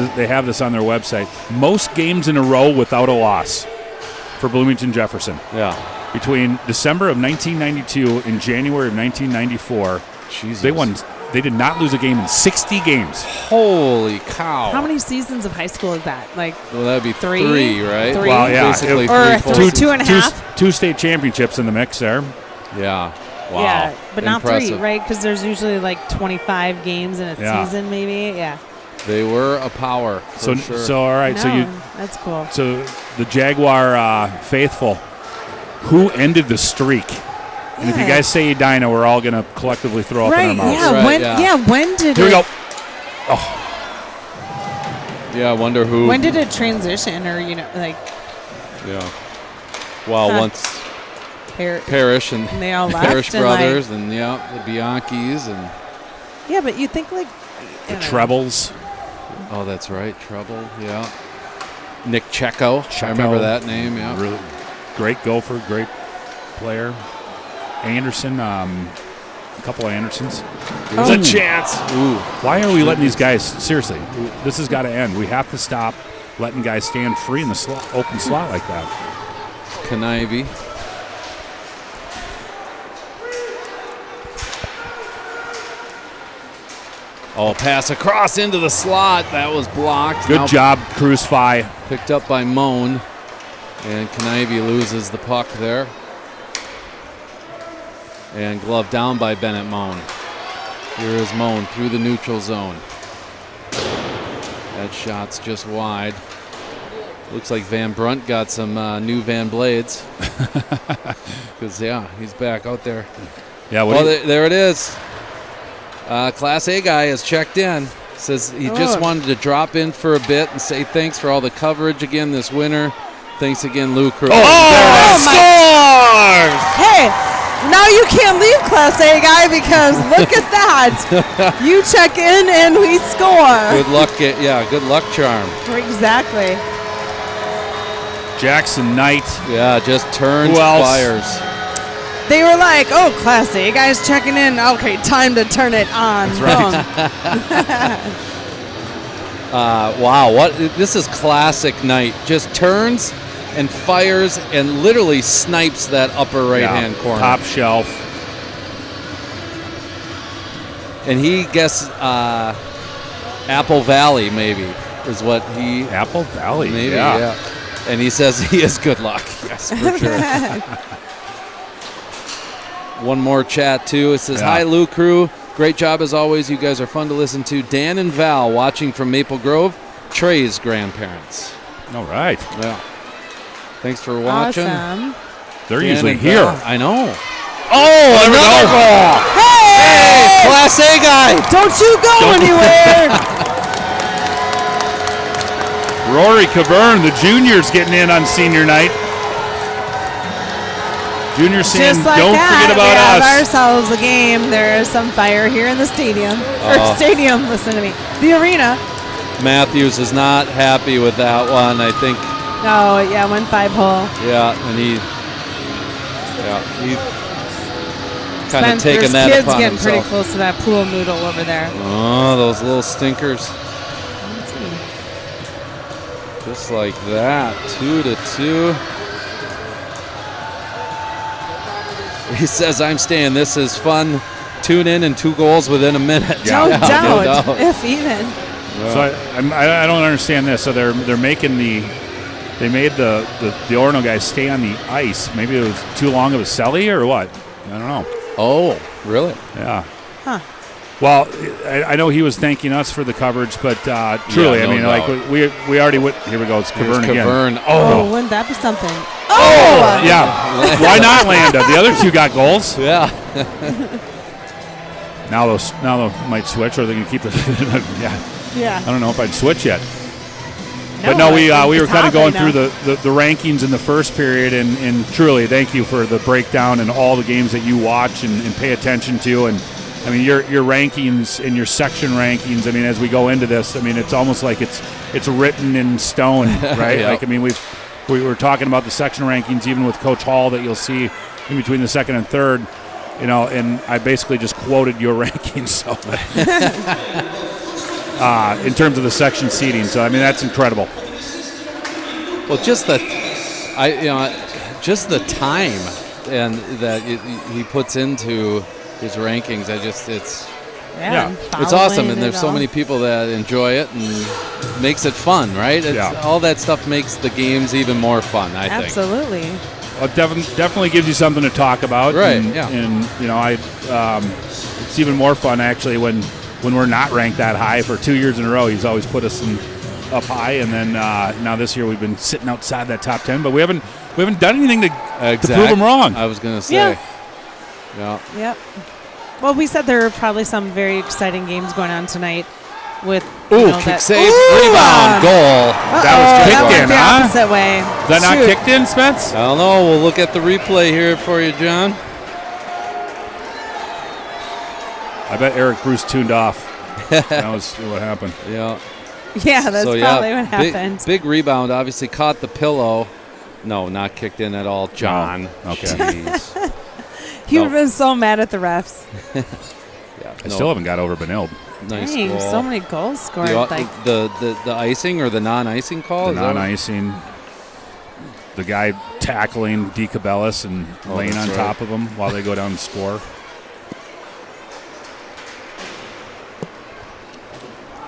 their website. Most games in a row without a loss for Bloomington Jefferson. Yeah. Between December of 1992 and January of 1994, Jesus. They did not lose a game in 60 games. Holy cow. How many seasons of high school is that? Like, Well, that'd be Three? three, right? Three? Well, yeah. Basically Or three, two- four. two and a half? Two state championships in the mix there. Yeah. Wow. yeah, but not Impressive. 3, right? Because there's usually like 25 games in a Yeah. season, maybe. Yeah. They were a power, for So sure. so all right. No, that's cool. So the Jaguar faithful, who ended the streak? And if you Yeah. guys say Edina, we're all going to collectively throw up in our Right? mouths. Yeah. Right, When? yeah. Yeah. When did Here we it? go. Yeah, I wonder who. When did it transition, or like? Yeah. Well, Huh. once Par- Parrish and And they all left, Parrish and, like- brothers and the Bianchis and Yeah, but you think like The trebles. oh, that's right, Trouble. Yeah. Nick Checo. I remember that name. Yeah. Really great gopher, great player. Anderson, a couple of Andersons. There's a chance. Ooh. Why are we letting these guys? Seriously, this has got to end. We have to stop letting guys stand free in the open slot like that. Knivey. Oh, pass across into the slot. That was blocked. Good Now job, Cruz Fi. Picked up by Moan. And Knivey loses the puck there. And glove down by Bennett Moan. Here is Moan through the neutral zone. That shot's just wide. Looks like Van Brunt got some new Van Blades. Because, yeah, he's back out there. Yeah, Well, there it is. Class A guy has checked in. Says he just wanted to drop in for a bit and say thanks for all the coverage again this winter. Thanks again, Lou Cruz. Scores! Hey, now you can't leave Class A guy because look at that. You check in and we score. Good luck. Good luck charm. Exactly. Jackson Knight. Yeah, just turns, Who else? fires. They were like, oh, Class A guys checking in. Okay, time to turn it on. That's right. Wow, this is classic Knight. Just turns and fires and literally snipes that upper right-hand corner. Top shelf. And he guessed Apple Valley, maybe, is what he... Apple Valley, Maybe, yeah. yeah. And he says he is good luck. Yes, for sure. One more chat, too. It says, Yeah. Hi, Lou Crew. Great job, as always. You guys are fun to listen to. Dan and Val watching from Maple Grove. Trey's grandparents. All right. Yeah. Thanks for watching. Awesome. They're Dan usually and here. Val. I know. Oh, Another goal. Hey! Class A guy. Don't you go anywhere. Rory Cavern, the juniors getting in on senior night. Junior saying, Just like don't that, forget we about have us. ourselves a game. There is some fire here in the stadium. Or stadium, listen to me. The arena. Matthews is not happy with that one, I think. Oh, yeah, 1-5 hole. Yeah, and he kind of taking that kids upon getting pretty himself. close to that pool noodle over there. Oh, those little stinkers. Just like that, 2-2. He says, I'm staying. This is fun. Tune in and 2 goals within a minute. No Yeah, doubt, doubt. if even. So I don't understand this. So they're making they made the Orono guys stay on the ice. Maybe it was too long of a celly or what? I don't know. Oh, really? Yeah. Huh. Well, I know he was thanking us for the coverage, but truly, Yeah, no I mean, doubt. like we already went. Here we go. It's Here's Cavern again. Cavern. Oh, Oh, wouldn't that be something? Yeah. Why not Landa? The other 2 got goals. yeah. Now they might switch, or they can keep the. Yeah. Yeah. I don't know if I'd switch yet. But no, we were kind of going through the rankings in the first period, and truly, thank you for the breakdown and all the games that you watch and pay attention to. And I mean, your rankings and your section rankings. I mean, as we go into this, I mean, it's almost like it's written in stone, right? Yep. Like, I mean, we were talking about the section rankings, even with Coach Hall, that you'll see in between the second and third. You know, and I basically just quoted your rankings. So, in terms of the section seating, so I mean that's incredible. Well, just the time and that he puts into his rankings, it's awesome, and there's so many people that enjoy it and makes it fun, right? All that stuff makes the games even more fun. I think absolutely. Well, it definitely gives you something to talk about, right? And you know, it's even more fun actually when we're not ranked that high. For 2 years in a row, he's always put us up high, and then now this year we've been sitting outside that top 10, but we haven't done anything to prove him wrong. I was going to say, yeah. Yep. Well, we said there are probably some very exciting games going on tonight. With kick save, rebound, goal. That was kicked in, the opposite way. Is that not kicked in, Spence? I don't know. We'll look at the replay here for you, John. I bet Eric Bruce tuned off. That was what happened. Yeah. Yeah, that's probably what happened. Big rebound. Obviously caught the pillow. No, not kicked in at all, John. Oh, okay. He would have been so mad at the refs. I still haven't got over Benilde. Nice Dang, goal. so many goals scored. The icing or the non-icing call? The non-icing. The guy tackling DeCabellis and laying on top of him while they go down and score.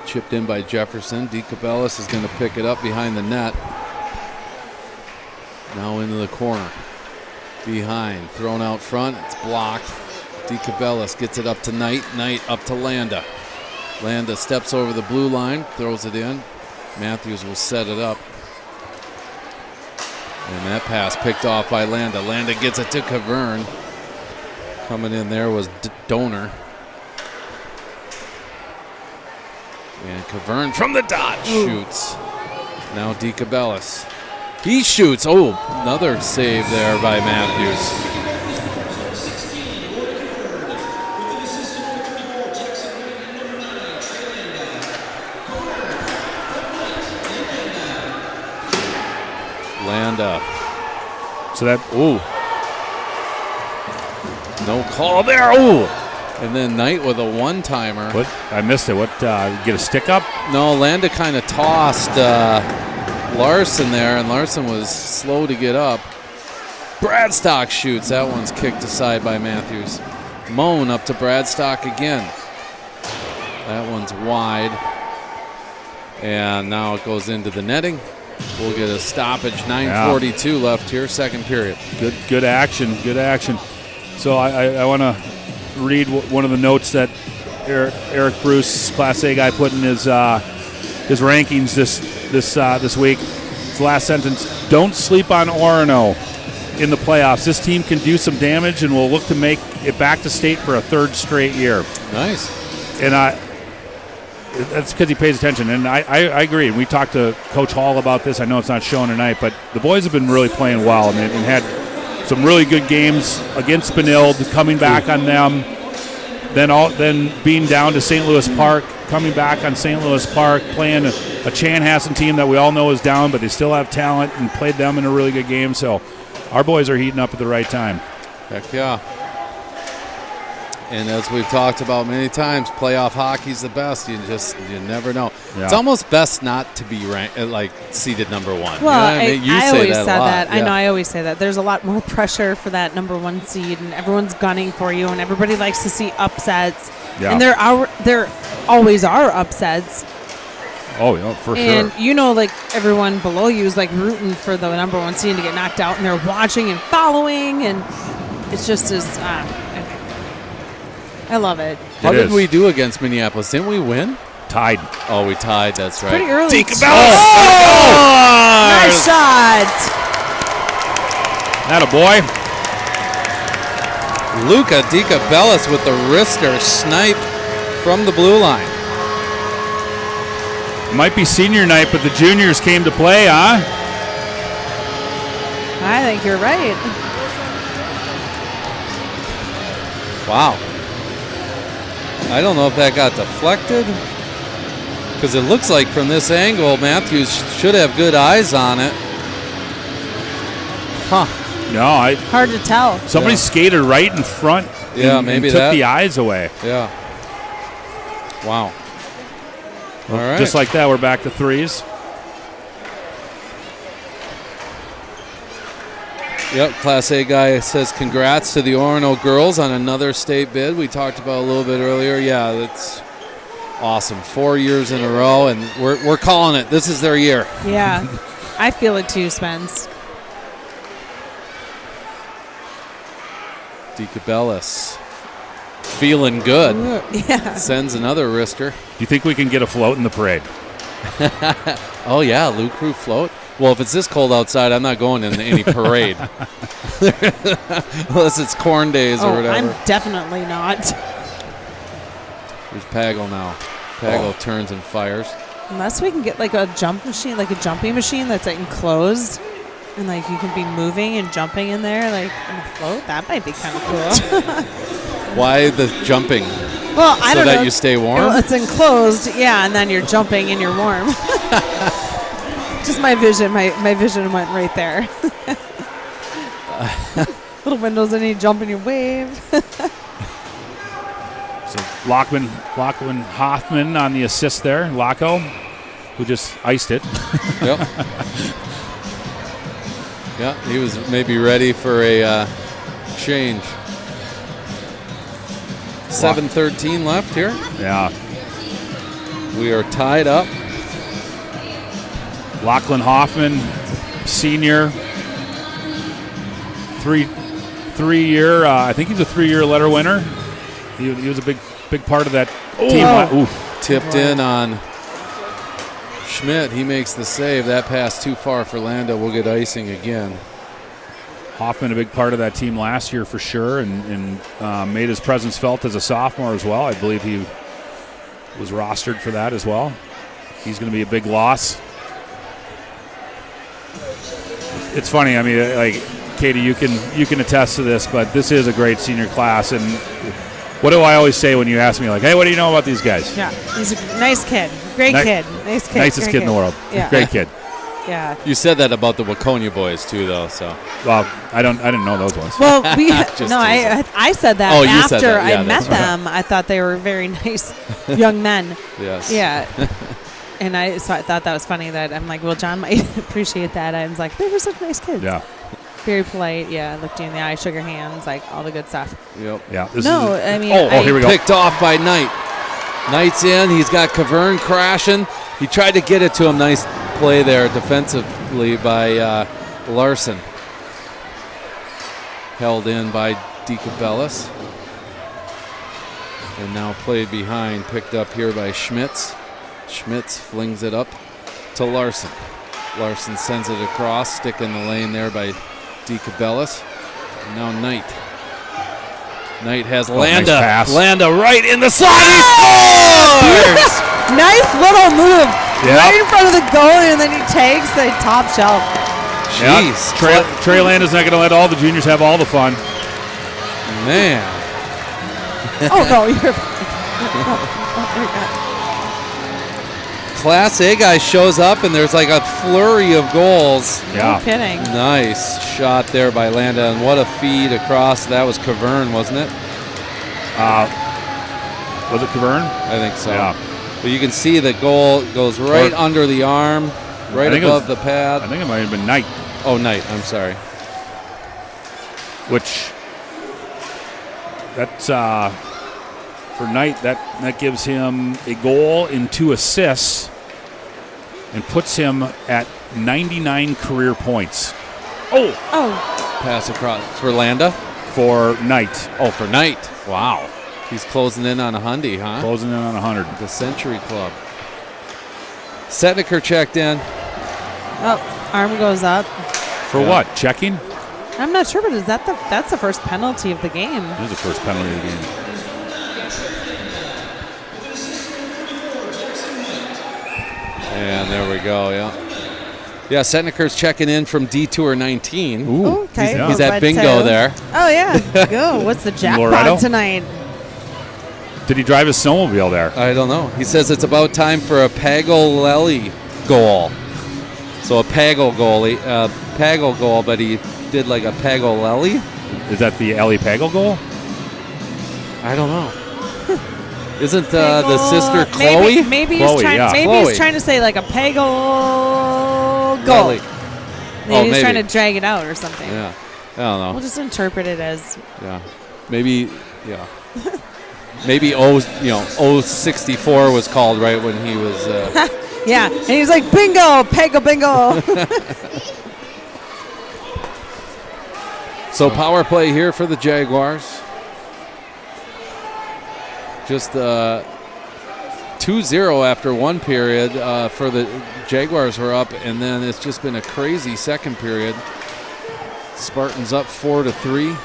Chipped in by Jefferson. DeCabellis is going to pick it up behind the net. Now into the corner. Behind. Thrown out front. It's blocked. DeCabellis gets it up to Knight. Knight up to Landa. Landa steps over the blue line. Throws it in. Matthews will set it up. And that pass picked off by Landa. Landa gets it to Cavern. Coming in there was Donor. And Cavern from the dot shoots. Now DeCabellis. He shoots. Oh, another save there by Matthews. Landa. So that, no call there. And then Knight with a one-timer. What? I missed it. What? Get a stick up? No, Landa kind of tossed Larson there, and Larson was slow to get up. Bradstock shoots. That one's kicked aside by Matthews. Moan up to Bradstock again. That one's wide. And now it goes into the netting. We'll get a stoppage. 9:42 left here, second period. Good action. Good action. So I want to read one of the notes that Eric Bruce, Class A guy, put in his rankings this week. His last sentence: "Don't sleep on Orono in the playoffs. This team can do some damage, and will look to make it back to state for a third straight year." Nice. And that's because he pays attention, and I agree. We talked to Coach Hall about this. I know it's not showing tonight, but the boys have been really playing well and had some really good games against Benilde, coming back on them, then being down to St. Louis Park, coming back on St. Louis Park, playing a Chanhassen team that we all know is down, but they still have talent, and played them in a really good game. So our boys are heating up at the right time. Heck yeah. And as we've talked about many times, playoff hockey's the best. You never know. Yeah. It's almost best not to be ranked, seeded number one. Well, you know what I mean? I always said that. Yeah. I know I always say that. There's a lot more pressure for that number one seed, and everyone's gunning for you, and everybody likes to see upsets. Yeah. And there always are upsets. Oh, yeah, for sure. And everyone below you is rooting for the number one seed to get knocked out, and they're watching and following, and it's just as. I love it. How did we do against Minneapolis? Didn't we win? Tied. Oh, we tied. That's right. Pretty early. Nice shot. Atta boy. Luca DeCabellis with the wrister snipe from the blue line. Might be senior night, but the juniors came to play, huh? I think you're right. Wow. I don't know if that got deflected, because it looks like from this angle, Matthews should have good eyes on it. Huh. No, Hard to tell. somebody skated right in front. Yeah, and maybe took that. the eyes away. Yeah. Wow. All right. Just like that, we're back to threes. Yep, Class A guy says congrats to the Orono girls on another state bid. We talked about a little bit earlier. Yeah, that's awesome. 4 years in a row, and we're calling it. This is their year. Yeah. I feel it too, Spence. DeCabellis feeling good. Yeah. Sends another wrister. Do you think we can get a float in the parade? Oh, yeah, Lou Crew float. Well, if it's this cold outside, I'm not going in any parade. Unless it's corn days or whatever. I'm definitely not. There's Pagel now. Pagel turns and fires. Unless we can get like a jump machine, like a jumping machine that's like enclosed, and like you can be moving and jumping in there, like on a float. That might be kind of cool. Why the jumping? Well, I don't know. So that you stay warm? Well, it's enclosed, yeah, and then you're jumping and you're warm. Just my vision. My vision went right there. Little windows and you jump and you wave. So Lachlan Hoffman on the assist there. Laco, who just iced it. Yep. Yeah, he was maybe ready for a change. 7:13 left here. Yeah. We are tied up. Lachlan Hoffman, senior, three-year. I think he's a 3-year letter winner. He was a big part of that team. Oof. Tipped in on Schmidt. He makes the save. That pass too far for Lando. We'll get icing again. Hoffman, a big part of that team last year for sure, and made his presence felt as a sophomore as well. I believe he was rostered for that as well. He's going to be a big loss. It's funny. I mean, like Katie, you can attest to this, but this is a great senior class. And what do I always say when you ask me, like, hey, what do you know about these guys? Yeah, he's a nice kid, great kid, nice kid, nicest kid in the world. Yeah, great kid. Yeah. You said that about the Waconia boys too, though. So. Well, I didn't know those ones. Well, I said that after said that. Yeah, I met them. I thought they were very nice young men. Yes. Yeah. And I thought that was funny that I'm like, well, John might appreciate that. I was like, they were such nice kids. Yeah. Very polite. Yeah. Looked you in the eye, shook your hands, like all the good stuff. Yep. Yeah. I mean. Oh, here we go. Picked off by Knight. Knight's in. He's got Cavern crashing. He tried to get it to him. Nice play there defensively by Larson. Held in by DeCabellis. And now played behind. Picked up here by Schmitz. Schmitz flings it up to Larson. Larson sends it across, stick in the lane there by DeCabellis. Now Knight. Knight has Landa. Nice pass. Landa right in the slot. He scores! Nice little move. Yep. Right in front of the goal, and then he takes the top shelf. Jeez. Trey Landa's not going to let all the juniors have all the fun. Man. Oh, no, you're Class A guy shows up, and there's like a flurry of goals. no kidding. Nice shot there by Landa, and what a feed across. That was Cavern, wasn't it? Was it Cavern? I think so. Yeah. But you can see the goal goes right under the arm, right above the pad. I think it might have been Knight. Oh, Knight, I'm sorry. Which, that's, for Knight, that gives him a goal and 2 assists and puts him at 99 career points. Oh. Pass across for Landa. For Knight. Oh, for Knight. Wow. He's closing in on a hundy, huh? Closing in on 100. The Century Club. Setniker checked in. Oh, arm goes up. For what? Checking? I'm not sure, but that's the first penalty of the game. It is the first penalty of the game. And there we go, yeah. Yeah, Setniker's checking in from Detour 19. Ooh, Okay. he's He's at bingo there. Oh, yeah. Go. What's the Loretto? jackpot tonight? Did he drive his snowmobile there? I don't know. He says it's about time for a Pagolelli goal. So a Pagel goal, but he did like a Pagolelli? Is that the Ellie Pagel goal? I don't know. Isn't the sister Chloe? Maybe Chloe, he's trying. yeah. Maybe Chloe. he's trying to say like a Pagel goal. Lelli. Maybe he's maybe. trying to drag it out or something. Yeah. I don't know. We'll just interpret it as. Yeah. Maybe, yeah. Maybe 064 was called right when he was. Yeah, and he's like, bingo, Pagel, bingo. So power play here for the Jaguars. Just 2-0 after one period for the Jaguars were up, and then it's just been a crazy second period. Spartans up 4-3.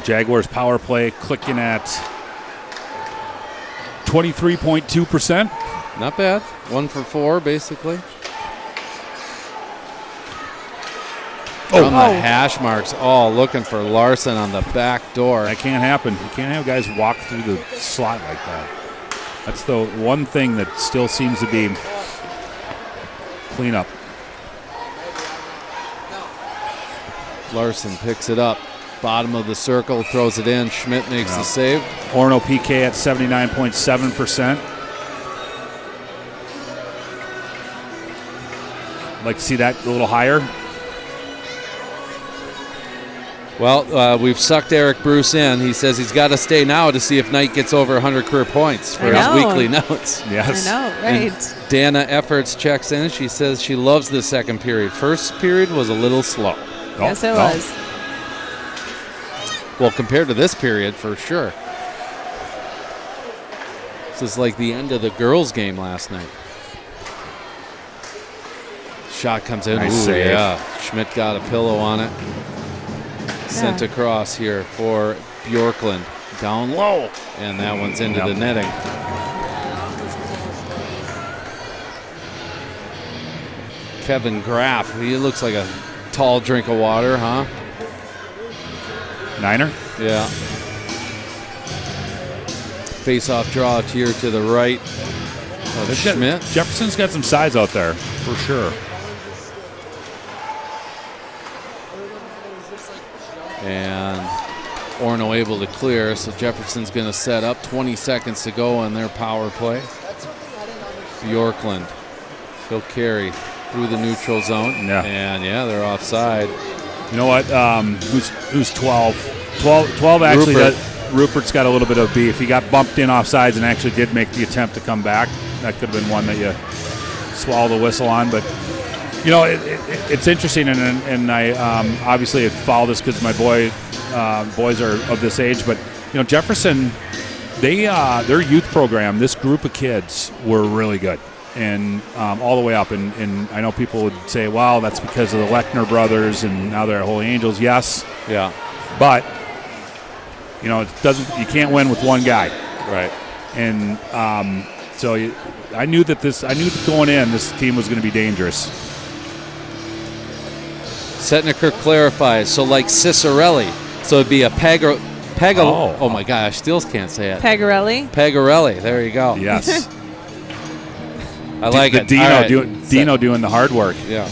Jaguars power play clicking at 23.2%. Not bad. 1 for 4, basically. From the hash marks. Oh, looking for Larson on the back door. That can't happen. You can't have guys walk through the slot like that. That's the one thing that still seems to be cleanup. Larson picks it up. Bottom of the circle, throws it in. Schmidt makes the save. Orono PK at 79.7%. Like to see that a little higher. Well, we've sucked Eric Bruce in. He says he's got to stay now to see if Knight gets over 100 career points for his weekly notes. Yes. I know, right? And Dana Efforts checks in. She says she loves the second period. First period was a little slow. Yes, it was. Well, compared to this period, for sure. This is like the end of the girls' game last night. Shot comes in. Nice Ooh, save. yeah. Schmidt got a pillow on it. Sent across here for Bjorklund. Down low. And that one's into the netting. Kevin Graff. He looks like a tall drink of water, huh? Niner? Yeah. Face-off draw here to the right of Schmidt. Jefferson's got some size out there, for sure. And Orono able to clear, so Jefferson's going to set up. 20 seconds to go on their power play. Bjorklund. He'll carry through the neutral zone. Yeah. And, they're offside. You know what? Who's 12? 12 actually Rupert's got a little bit of beef. He got bumped in offsides and actually did make the attempt to come back. That could have been one that you swallow the whistle on. But, you know, it's interesting, and I obviously follow this because my boys are of this age. But, you know, Jefferson, their youth program, this group of kids were really good. And all the way up. And I know people would say, wow, that's because of the Lechner brothers and now they're at Holy Angels. Yes. Yeah. But, you know, you can't win with one guy. Right. And so I knew that going in, this team was going to be dangerous. Setniker clarifies. So like Cicerelli. So it'd be a oh my gosh, I still can't say it. Pagarelli. There you go. Yes. I like it. Dino doing the hard work. Yeah.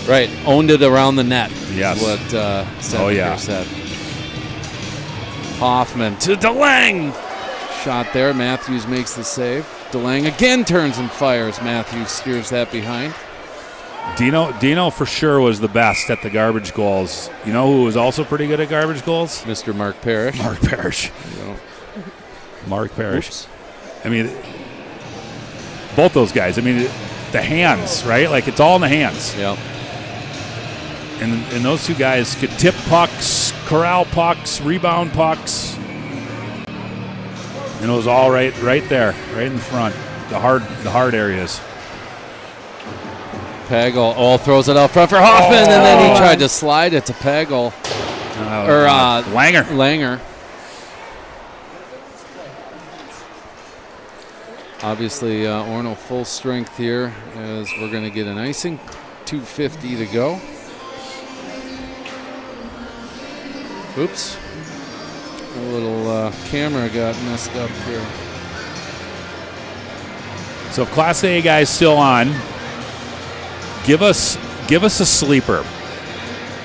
Right. Owned it around the net. Yes. Is what Setniker said. Hoffman to DeLange. Shot there. Matthews makes the save. DeLange again turns and fires. Matthews steers that behind. Dino for sure was the best at the garbage goals. You know who was also pretty good at garbage goals? Mr. Mark Parrish. Mark Parrish. Oops. I mean, both those guys. I mean, the hands, right? Like, it's all in the hands. Yep. And those two guys could tip pucks, corral pucks, rebound pucks. And it was all right there, right in the front, the hard areas. Pagel throws it out front for Hoffman, and then he tried to slide it to Pagel. Langer. Obviously, Orono full strength here as we're going to get an icing. 2:50 to go. Oops. A little camera got messed up here. So if Class A guy's still on, give us a sleeper.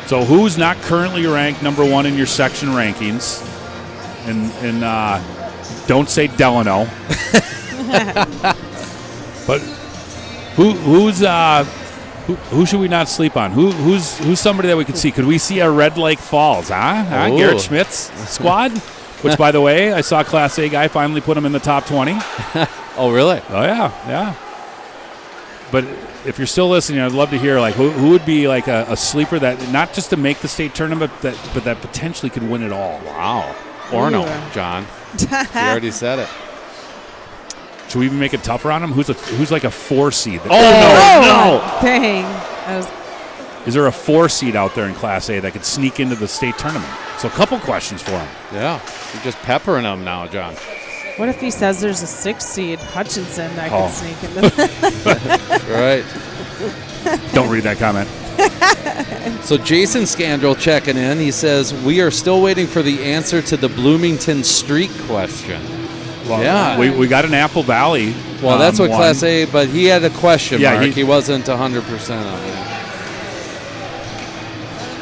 So who's not currently ranked number 1 in your section rankings? And don't say Delano. But who should we not sleep on? Who's somebody that we could see? Could we see a Red Lake Falls? Garrett Schmidt's squad. Which, by the way, I saw a Class A guy finally put him in the top 20. Oh, really? Oh yeah. But if you're still listening, I'd love to hear who would be a sleeper that not just to make the state tournament, but that potentially could win it all. Wow. Orono, John. You already said it. Should we even make it tougher on him? Who's like a 4 seed? Oh no! Dang. Is there a 4 seed out there in Class A that could sneak into the state tournament? So a couple questions for him. Yeah, you're just peppering them now, John. What if he says there's a 6 seed, Hutchinson, that could sneak into Right. Don't read that comment. So Jason Scandrel checking in. He says, we are still waiting for the answer to the Bloomington streak question. Well, yeah. We got an Apple Valley. Well, that's what one. Class A, but he had a question mark. He wasn't 100% on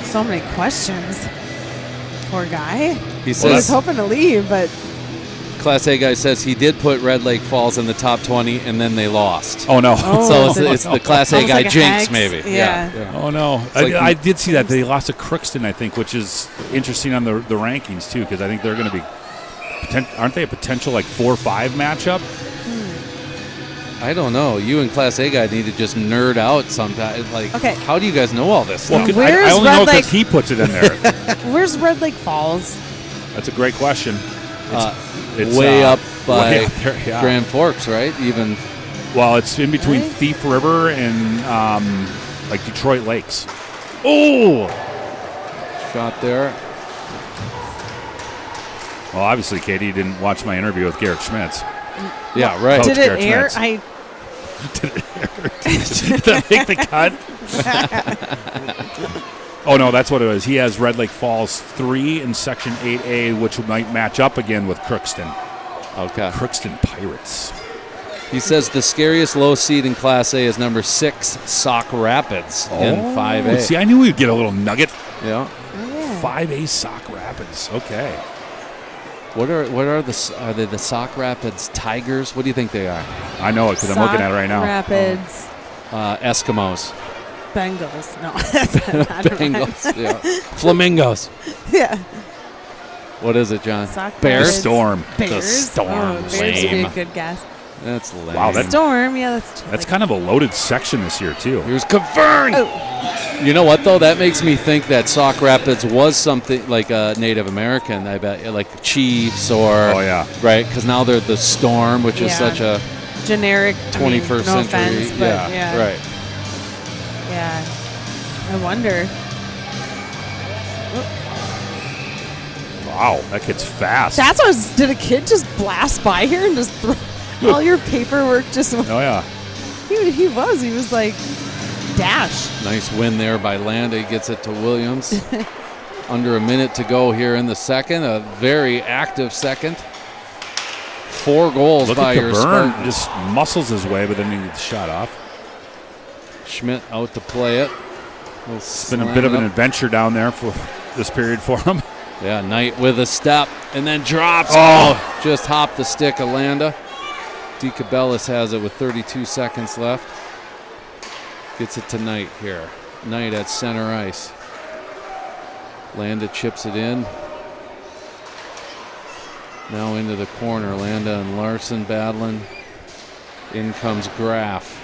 it. So many questions. Poor guy. He He was says, hoping to leave, but Class A guy says he did put Red Lake Falls in the top 20, and then they lost. Oh, no. So it's the Class A Almost guy like a jinx, hex. maybe. Yeah. Oh, no. like I did see that. They lost to Crookston, I think, which is interesting on the rankings, too, because I think they're going to be aren't they a potential 4-5 matchup? I don't know. You and Class A guy need to just nerd out sometime. Okay. How do you guys know all this Well, stuff? I only Red know Lake? because he puts it in there. Where's Red Lake Falls? That's a great question. It's way up by way up there, yeah. Grand Forks, right? Even. Well, it's in between Really? Thief River and Detroit Lakes. Oh! Shot there. Well, obviously, Katie didn't watch my interview with Garrett Schmitz. Yeah, right. Coach Did it Garrett air? Schmitz. Did that make the cut? Oh, no, that's what it was. He has Red Lake Falls 3 in Section 8A, which might match up again with Crookston. Okay. Crookston Pirates. He says the scariest low seed in Class A is number 6, Sauk Rapids in 5A. See, I knew we'd get a little nugget. Yeah. 5A Sauk Rapids. Okay. What are they the Sauk Rapids Tigers? What do you think they are? I know it because I'm looking at it right now. Rapids. Eskimos. Bengals. No, that's not Bengals. Yeah. Flamingos. Yeah. What is it, John? Sauk The Rapids. Storm. Bears. The Storm. Oh, Bears would be Lame. a good guess. That's lame. Wow, that's Storm. Yeah, That's kind of a loaded section this year, too. Here's Cavern. Oh. You know what, though? That makes me think that Sauk Rapids was something like a Native American, I bet, like Chiefs or... Oh, yeah. Right? Because now they're the Storm, which is Yeah. such a Generic. 21st no century. offense, but yeah. Right. Yeah. I wonder. Wow, that kid's fast. That's what did a kid just blast by here and just throw all your paperwork just... Oh, yeah. He was like, dash. Nice win there by Landa. He gets it to Williams. Under a minute to go here in the second. A very active second. 4 goals Look by at your Cavern. Spartans. Just muscles his way, but then he gets shot off. Schmidt out to play it. It's been a bit of an adventure down there for this period for him. Yeah, Knight with a step and then drops. Oh. Just hopped the stick of Landa. DeCabellis has it with 32 seconds left. Gets it to Knight here. Knight at center ice. Landa chips it in. Now into the corner. Landa and Larson battling. In comes Graff.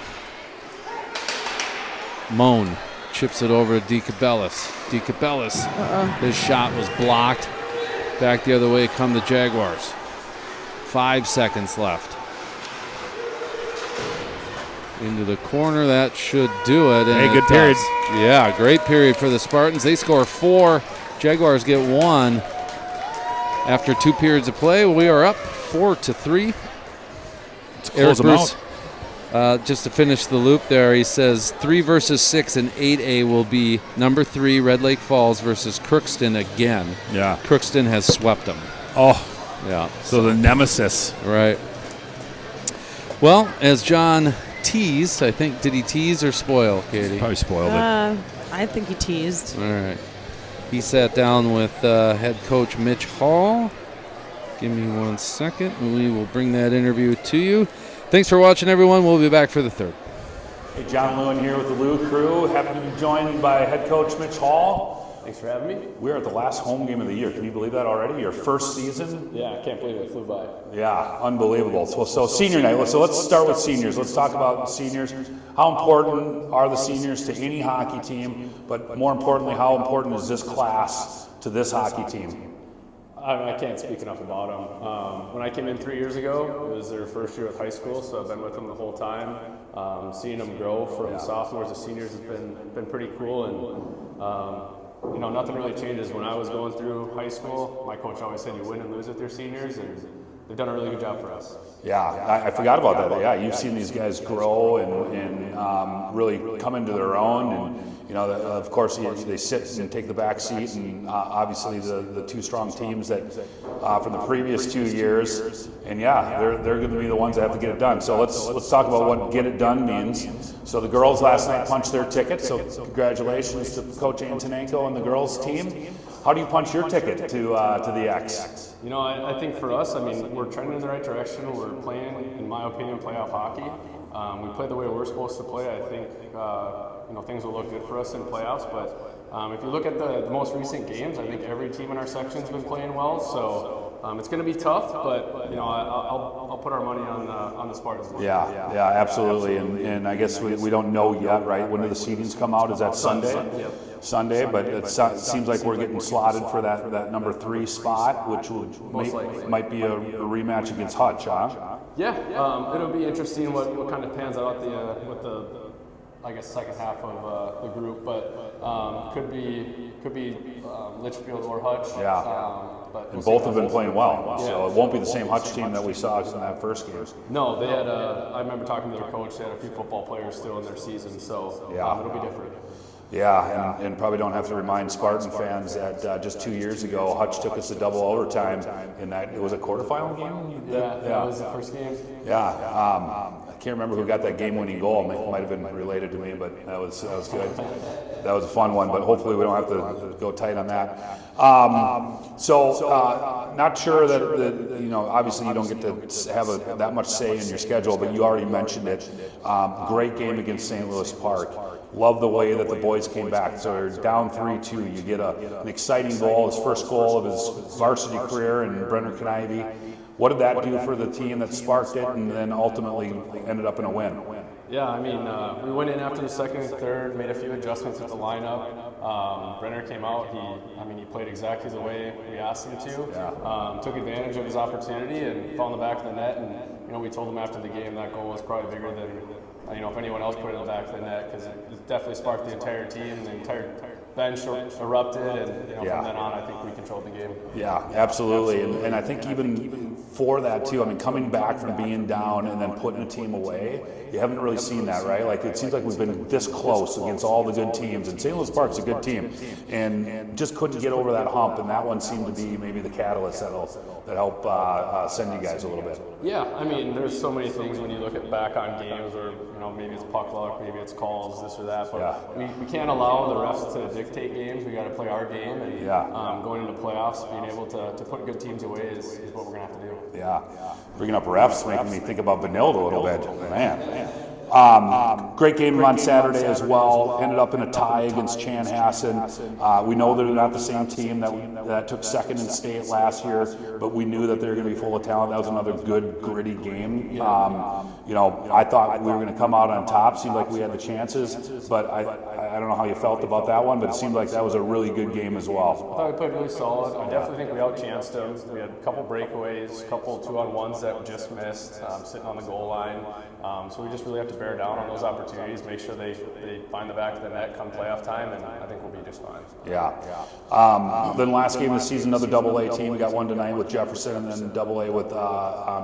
Moan chips it over to DeCabellis. DeCabellis, his shot was blocked. Back the other way come the Jaguars. 5 seconds left. Into the corner, that should do it. Hey, and good it period. does. Yeah, great period for the Spartans. They score 4. Jaguars get 1. After 2 periods of play, we are up 4-3. close them out. Just to finish the loop there, he says 3 versus 6 and 8A will be number 3 Red Lake Falls versus Crookston again. Yeah. Crookston has swept them. Oh, yeah. So the nemesis. Right. Well, as John teased, I think, did he tease or spoil, Katie? Probably spoiled it. I think he teased. All right. He sat down with head coach Mitch Hall. Give me 1 second, and we will bring that interview to you. Thanks for watching, everyone. We'll be back for the third. Hey, John Lewin here with the Lou crew. Happy to be joined by head coach Mitch Hall. Thanks for having me. We're at the last home game of the year. Can you believe that already? Your first season? Yeah, I can't believe it flew by. Yeah, unbelievable. So senior night. So let's start with seniors. Let's talk about seniors. How important are the seniors to any hockey team? But more importantly, how important is this class to this hockey team? I can't speak enough about them. When I came in 3 years ago, it was their first year with high school, so I've been with them the whole time. Seeing them grow from sophomores to seniors has been pretty cool, and nothing really changes. When I was going through high school, my coach always said you win and lose with your seniors, and they've done a really good job for us. Yeah, I forgot about that. Yeah, you've seen these guys grow and really come into their own, and of course they sit and take the back seat, and obviously the two strong teams that from the previous 2 years, and they're going to be the ones that have to get it done. So let's talk about what get it done means. So the girls last night punched their ticket. So congratulations to Coach Antonenko and the girls team. How do you punch your ticket to the X? I think for us, we're trending in the right direction. We're playing, in my opinion, playoff hockey. We play the way we're supposed to play. I think things will look good for us in playoffs. But if you look at the most recent games, I think every team in our section's been playing well. So it's going to be tough, but I'll put our money on the Spartans. Yeah, absolutely. And I guess we don't know yet, right? When do the seedings come out? Is that Sunday? Yep. Sunday, but it seems like we're getting slotted for that number 3 spot, which might be a rematch against Hutch, huh? Yeah, it'll be interesting what kind of pans out with the second half of the group, but could be Litchfield or Hutch. Yeah. But and both have been playing well, so it won't be the same Hutch team that we saw in that first game. No, they had. I remember talking to their coach. They had a few football players still in their season, so it'll be different. Yeah, and probably don't have to remind Spartan fans that just 2 years ago, Hutch took us to double overtime in that it was a quarterfinal game. That was the first game. Yeah, I can't remember who got that game-winning goal. It might have been related to me, but that was good. That was a fun one, but hopefully we don't have to go tight on that. Not sure that obviously you don't get to have that much say in your schedule, but you already mentioned it. Great game against St. Louis Park. Love the way that the boys came back. So they're down 3-2. You get an exciting goal, his first goal of his varsity career, and Brenner Knivey. What did that do for the team that sparked it and then ultimately ended up in a win? Yeah, we went in after the second and third, made a few adjustments with the lineup. Brenner came out. He played exactly the way we asked him to. Yeah. Took advantage of his opportunity and fell in the back of the net. And we told him after the game that goal was probably bigger than if anyone else put it in the back of the net, because it definitely sparked the entire team. The entire bench erupted, and from then on, I think we controlled the game. Yeah, absolutely, and I think even for that too. Coming back from being down and then putting a team away, you haven't really seen that, right? Like it seems like we've been this close against all the good teams, and St. Louis Park's a good team, and just couldn't get over that hump. And that one seemed to be maybe the catalyst that help send you guys a little bit. Yeah, there's so many things when you look back on games where maybe it's puck luck, maybe it's calls, this or that, but we can't allow the refs to dictate games. We got to play our game, and going into playoffs, being able to put good teams away is what we're gonna have to do. Yeah, bringing up refs making me think about Vanilda a little bit, man. Great game on Saturday as well. Ended up in a tie against Chanhassen. We know they're not the same team that took second in state last year, but we knew that they were going to be full of talent. That was another good, gritty game. I thought we were going to come out on top. Seemed like we had the chances, but I don't know how you felt about that one, but it seemed like that was a really good game as well. I thought we played really solid. I definitely think we outchanced them. We had a couple breakaways, a couple 2-on-1s that we just missed, sitting on the goal line. So we just really have to bear down on those opportunities, make sure they find the back of the net come playoff time, and I think we'll be just fine. Yeah. Then last game of the season, another AA team. We got one tonight with Jefferson, and then AA with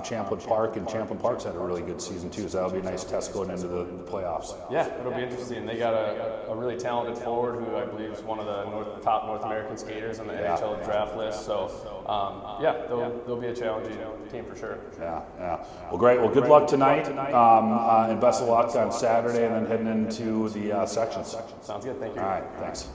Champlin Park, and Champlin Park's had a really good season too, so that'll be a nice test going into the playoffs. Yeah, it'll be interesting. They got a really talented forward who I believe is one of the top North American skaters on the NHL draft list. So, they'll be a challenging team for sure. Yeah. Well, great. Well, good luck tonight, and best of luck on Saturday, and then heading into the sections. Sounds good. Thank you. All right. Thanks.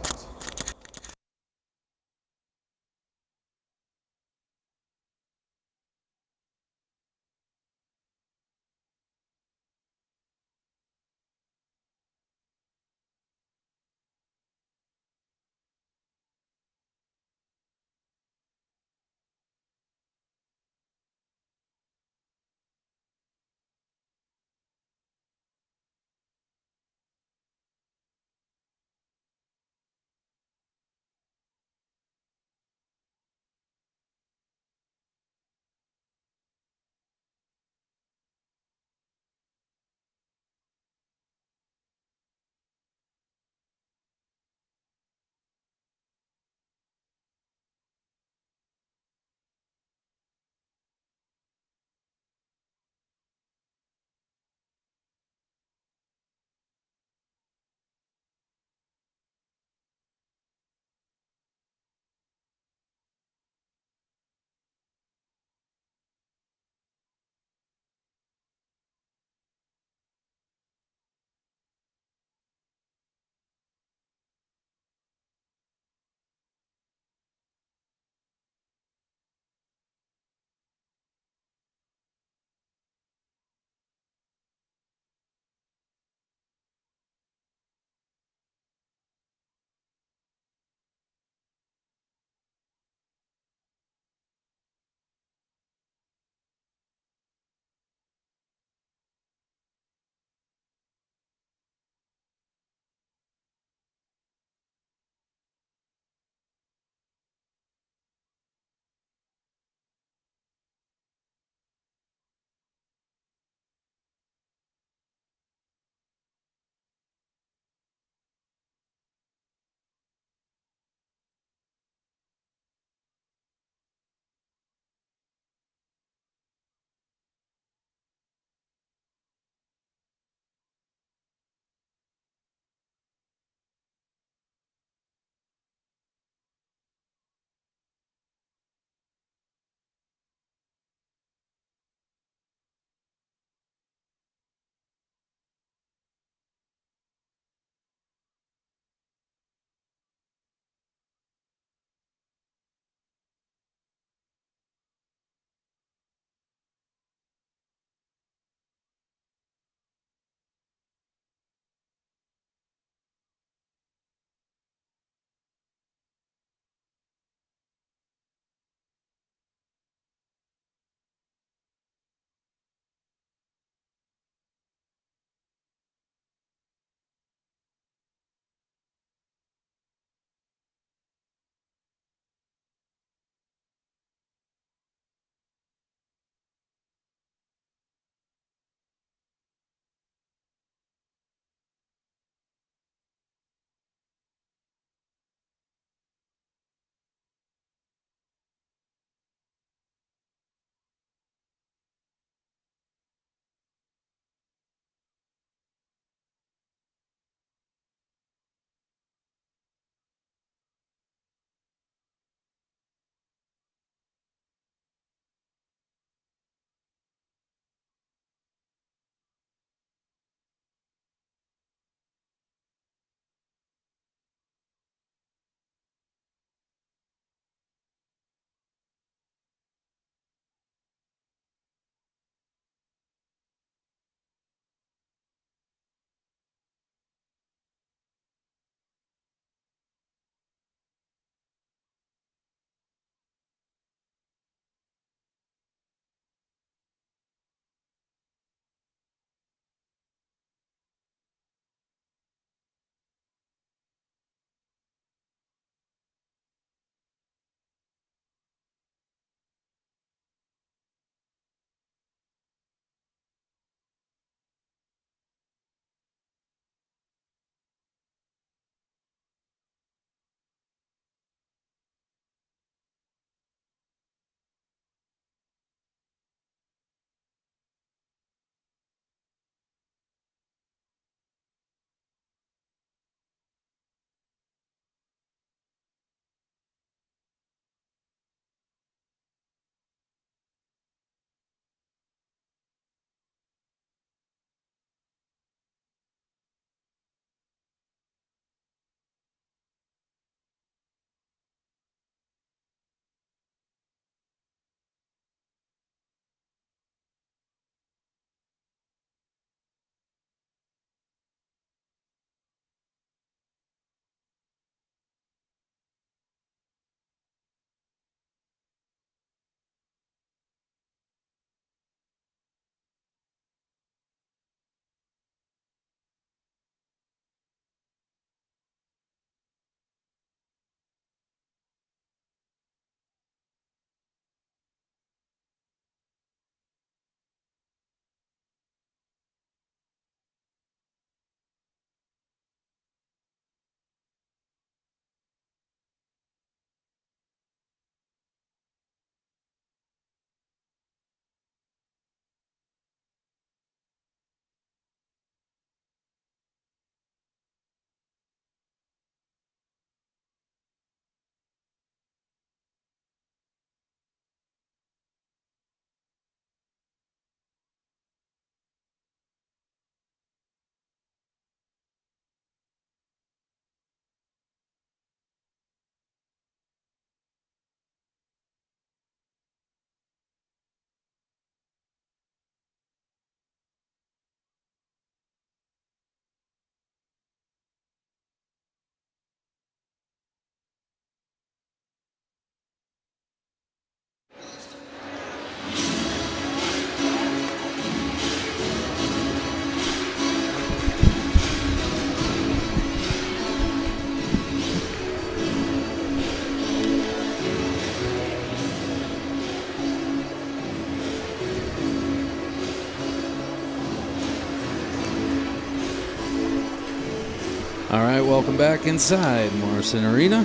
All right, welcome back inside Morrison Arena.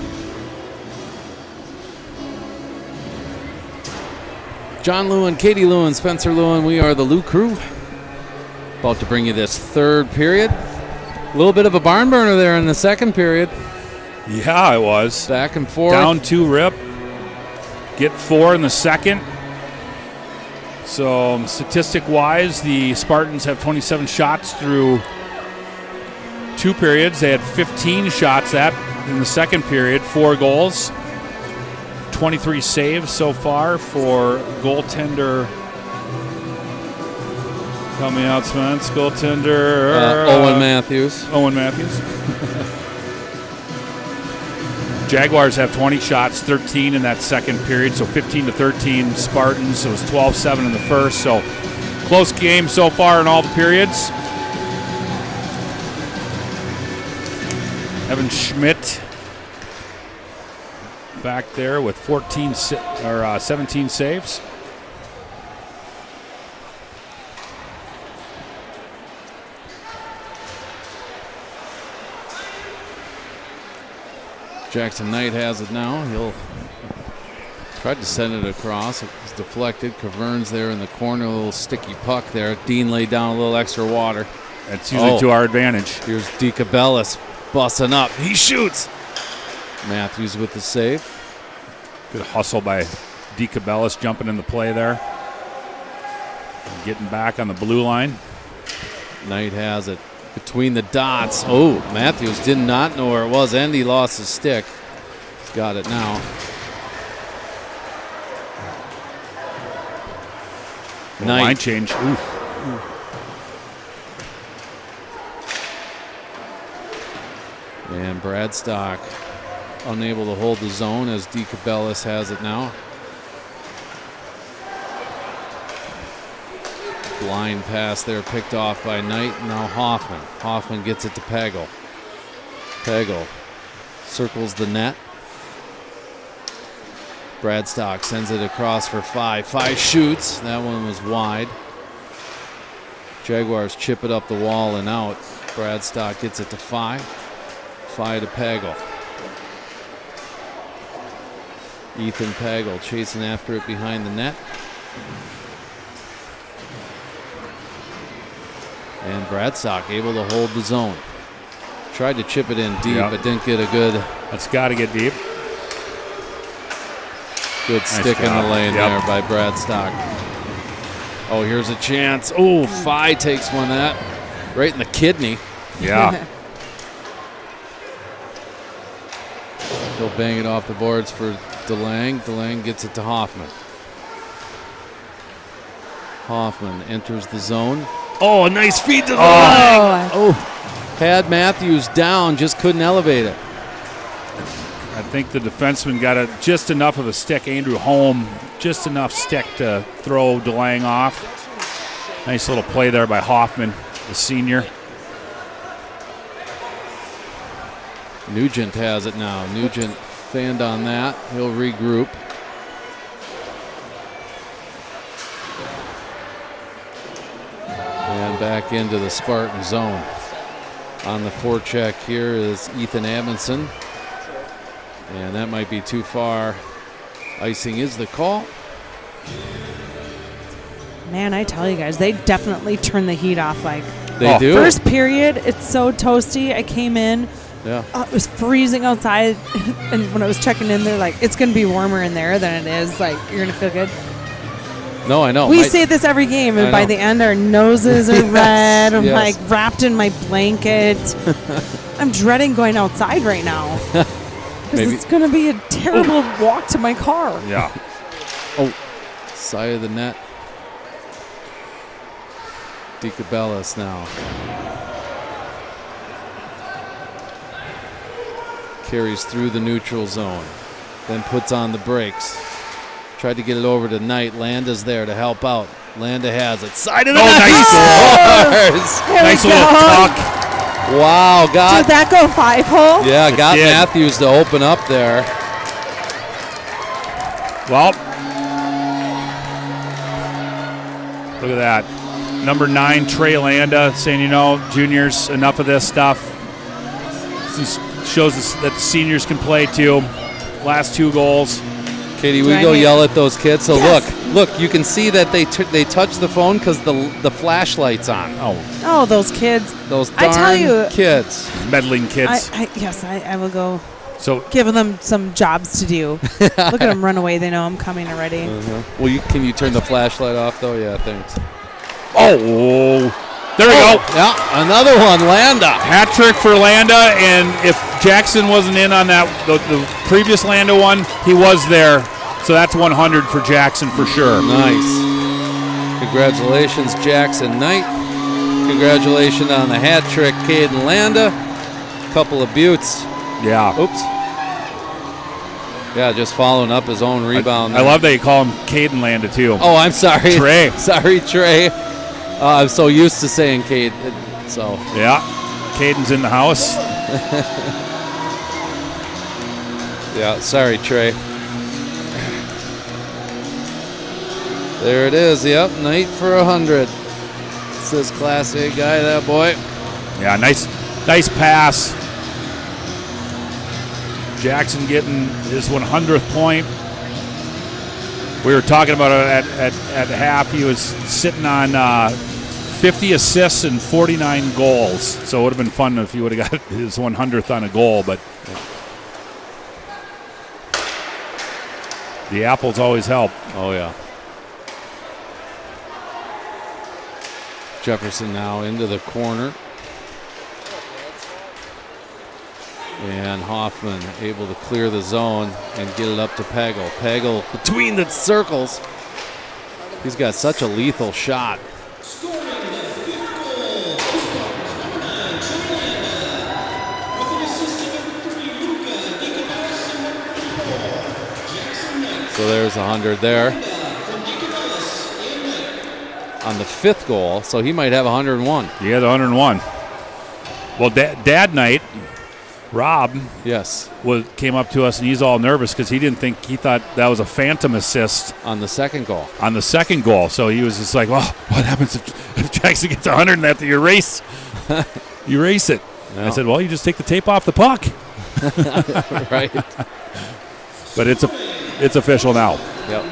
John Lewin, Katie Lewin, Spencer Lewin, we are the Lou Crew. About to bring you this third period. A little bit of a barn burner there in the second period. Yeah, it was. Back and forth. Down 2 rip. Get 4 in the second. So statistic-wise, the Spartans have 27 shots through 2 periods. They had 15 shots in the second period, 4 goals. 23 saves so far for goaltender. Help me out, Spence. Goaltender. Owen Matthews. Owen Matthews. Jaguars have 20 shots, 13 in that second period, so 15-13 Spartans. It was 12-7 in the first, so close game so far in all the periods. Evan Schmidt back there with 17 saves. Jackson Knight has it now. He'll try to send it across. It was deflected. Caverne's there in the corner, a little sticky puck there. Dean laid down a little extra water. That's usually to our advantage. Here's DeCabellis busting up. He shoots. Matthews with the save. Good hustle by DeCabellis jumping in the play there. Getting back on the blue line. Knight has it between the dots. Oh, Matthews did not know where it was, and he lost his stick. He's got it now. Knight. Line change. Oof. And Bradstock unable to hold the zone as DeCabellis has it now. Blind pass there picked off by Knight. Now Hoffman. Hoffman gets it to Pagel. Pagel circles the net. Bradstock sends it across for 5. 5 shoots. That one was wide. Jaguars chip it up the wall and out. Bradstock gets it to 5. 5 to Pagel. Ethan Pagel chasing after it behind the net. And Bradstock able to hold the zone. Tried to chip it in deep, but didn't get a good. That's got to get deep. Good Nice stick in job. the lane there by Bradstock. Oh, here's a chance. Oh, Phi takes one that right in the kidney. Yeah. He'll bang it off the boards for DeLange. DeLange gets it to Hoffman. Hoffman enters the zone. Oh, a nice feed to the line. Oh, had Matthews down, just couldn't elevate it. I think the defenseman got just enough of a stick. Andrew Holm, just enough stick to throw DeLange off. Nice little play there by Hoffman, the senior. Nugent has it now. Nugent fanned on that. He'll regroup. And back into the Spartan zone. On the forecheck here is Ethan Amundsen. And that might be too far. Icing is the call. Man, I tell you guys, they definitely turn the heat off. Like They do. First period, it's so toasty. I came in. Yeah. It was freezing outside, and when I was checking in, they're like, it's going to be warmer in there than it is. Like, you're going to feel good. No, I know. We say this every game, and by the end, our noses are red. I'm like wrapped in my blanket. I'm dreading going outside right now because it's going to be a terrible walk to my car. Yeah. Oh, side of the net. DeCabellis now. Carries through the neutral zone, then puts on the brakes. Tried to get it over to Knight. Landa's there to help out. Landa has it. Side of the net. Nice little tuck. Wow, Did that go 5-hole? Yeah, got Matthews to open up there. Well, look at that. Number 9, Trey Landa, saying, juniors, enough of this stuff. Jackson shows us that the seniors can play too. Last 2 goals. Katie, we go yell at those kids. So look, you can see that they touch the phone because the flashlight's on. Oh, those kids. Those darn kids. Meddling kids. I will go. So giving them some jobs to do. Look at them run away. They know I'm coming already. Well, can you turn the flashlight off though? Yeah, thanks. Oh, there we go. Yeah, another one, Landa. Hat trick for Landa, and if Jackson wasn't in on that, the previous Landa one, he was there. So that's 100 for Jackson for sure. Nice. Congratulations, Jackson Knight. Congratulations on the hat trick, Caden Landa. Couple of buttes. Yeah. Oops. Yeah, just following up his own rebound. I love that you call him Caden Landa too. Oh, I'm sorry. Trey. Sorry, Trey. I'm so used to saying Cade. So. Yeah. Caden's in the house. Yeah, sorry, Trey. There it is. Yep, Knight for 100. Says Class A guy, that boy. Yeah, nice pass. Jackson getting his 100th point. We were talking about it at half. He was sitting on 50 assists and 49 goals. So it would have been fun if he would have got his 100th on a goal. But the apples always help. Oh, yeah. Jefferson now into the corner. And Hoffman able to clear the zone and get it up to Pagel. Pagel between the circles. He's got such a lethal shot. So there's 100 there. On the 5th goal, so he might have 101. He has 101. Well, Dad Night, Rob, came up to us and he's all nervous because he thought that was a phantom assist on the second goal. So he was just like, "Well, what happens if Jackson gets 100 and they have to erase it?" No. I said, "Well, you just take the tape off the puck." Right. But it's official now. Yep.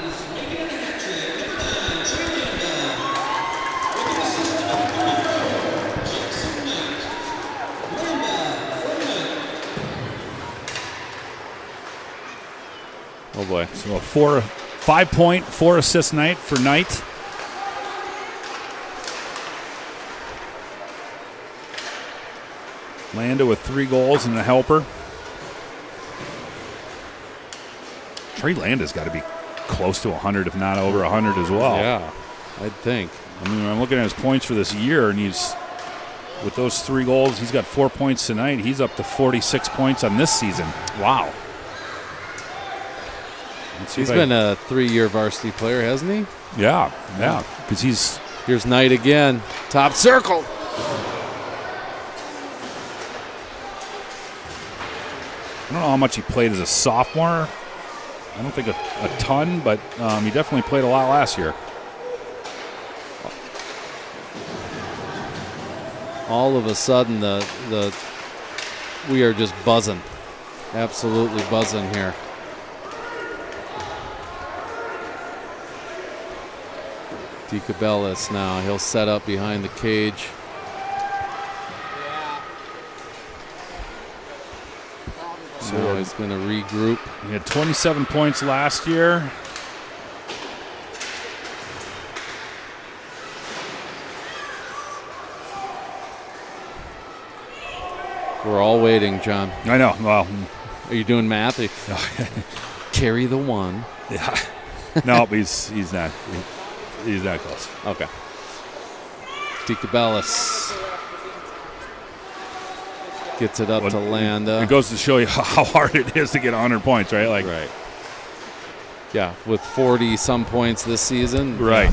Oh boy. So a 5-point, 4-assist night for Knight. Landa with 3 goals and a helper. Trey Landa's got to be close to 100, if not over 100 as well. Yeah, I'd think. I mean, I'm looking at his points for this year, and he's, with those 3 goals, he's got 4 points tonight. He's up to 46 points on this season. Wow. He's been a 3-year varsity player, hasn't he? Yeah. Because here's Knight again. Top circle. I don't know how much he played as a sophomore. I don't think a ton, but he definitely played a lot last year. All of a sudden, we are just buzzing. Absolutely buzzing here. DeCabellis now. He'll set up behind the cage. So now he's going to regroup. He had 27 points last year. We're all waiting, John. I know. Well, are you doing math? Carry the 1. Yeah. No, he's not. He's that close. Okay. DeCabellis gets it up to Landa. It goes to show you how hard it is to get 100 points, right? Right. Yeah, with 40-some points this season. Right.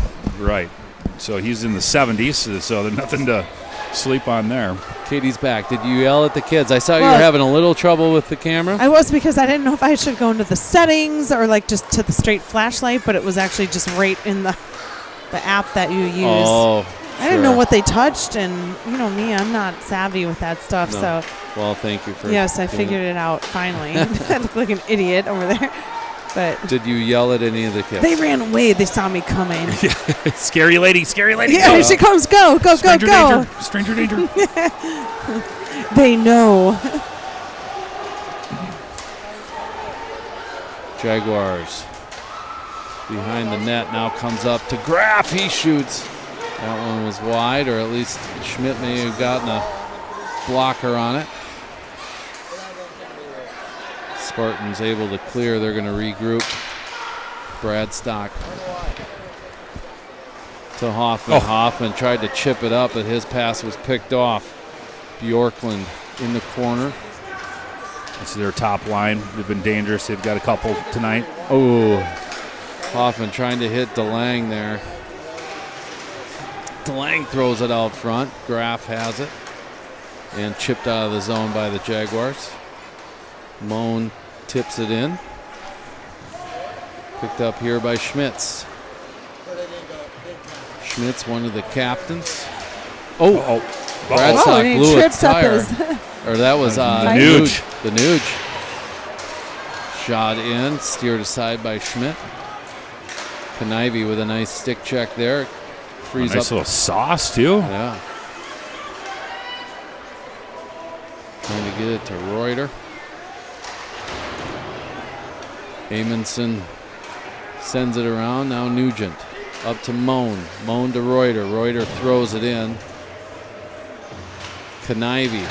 So he's in the 70s, so there's nothing to sleep on there. Katie's back. Did you yell at the kids? I saw you were having a little trouble with the camera. I was, because I didn't know if I should go into the settings or like just to the straight flashlight, but it was actually just right in the app that you use. Oh, I didn't know what they touched, and you know me, I'm not savvy with that stuff. No. So Well, thank you for. Yes, I doing figured it out finally. I look like an idiot over there. But Did you yell at any of the kids? they ran away. They saw me coming. Scary lady, Yeah, go. here she comes. Go, go, Stranger go, go. danger, stranger danger. They know. Jaguars behind the net now comes up to Graff. He shoots. That one was wide, or at least Schmidt may have gotten a blocker on it. Spartans able to clear. They're going to regroup. Brad Stock to Hoffman. Hoffman tried to chip it up, but his pass was picked off. Bjorklund in the corner. This is their top line. They've been dangerous. They've got a couple tonight. Oh, Hoffman trying to hit DeLang there. DeLang throws it out front. Graff has it. And chipped out of the zone by the Jaguars. Moan tips it in. Picked up here by Schmitz. Schmitz, one of the captains. Bradstock and he blew a trips up tire. his Or that was Nuge. The Nuge. Shot in, steered aside by Schmidt. Knive with a nice stick check there. Frees Nice up. little sauce, too. Yeah. Trying to get it to Reuter. Amundsen sends it around. Now Nugent. Up to Moan. Moan to Reuter. Reuter throws it in. Knive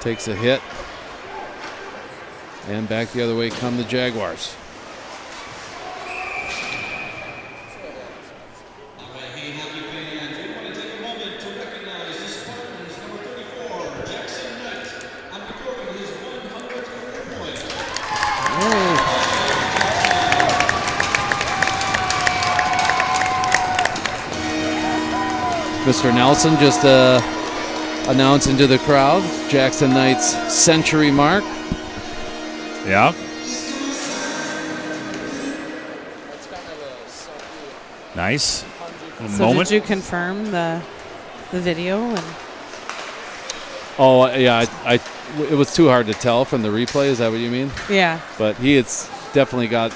takes a hit. And back the other way come the Jaguars. Mr. Nelson just announcing to the crowd Jackson Knight's century mark. Yeah. Nice. So Moment. did you confirm the video? And Oh, yeah, it was too hard to tell from the replay. Is that what you mean? yeah. But he has definitely got,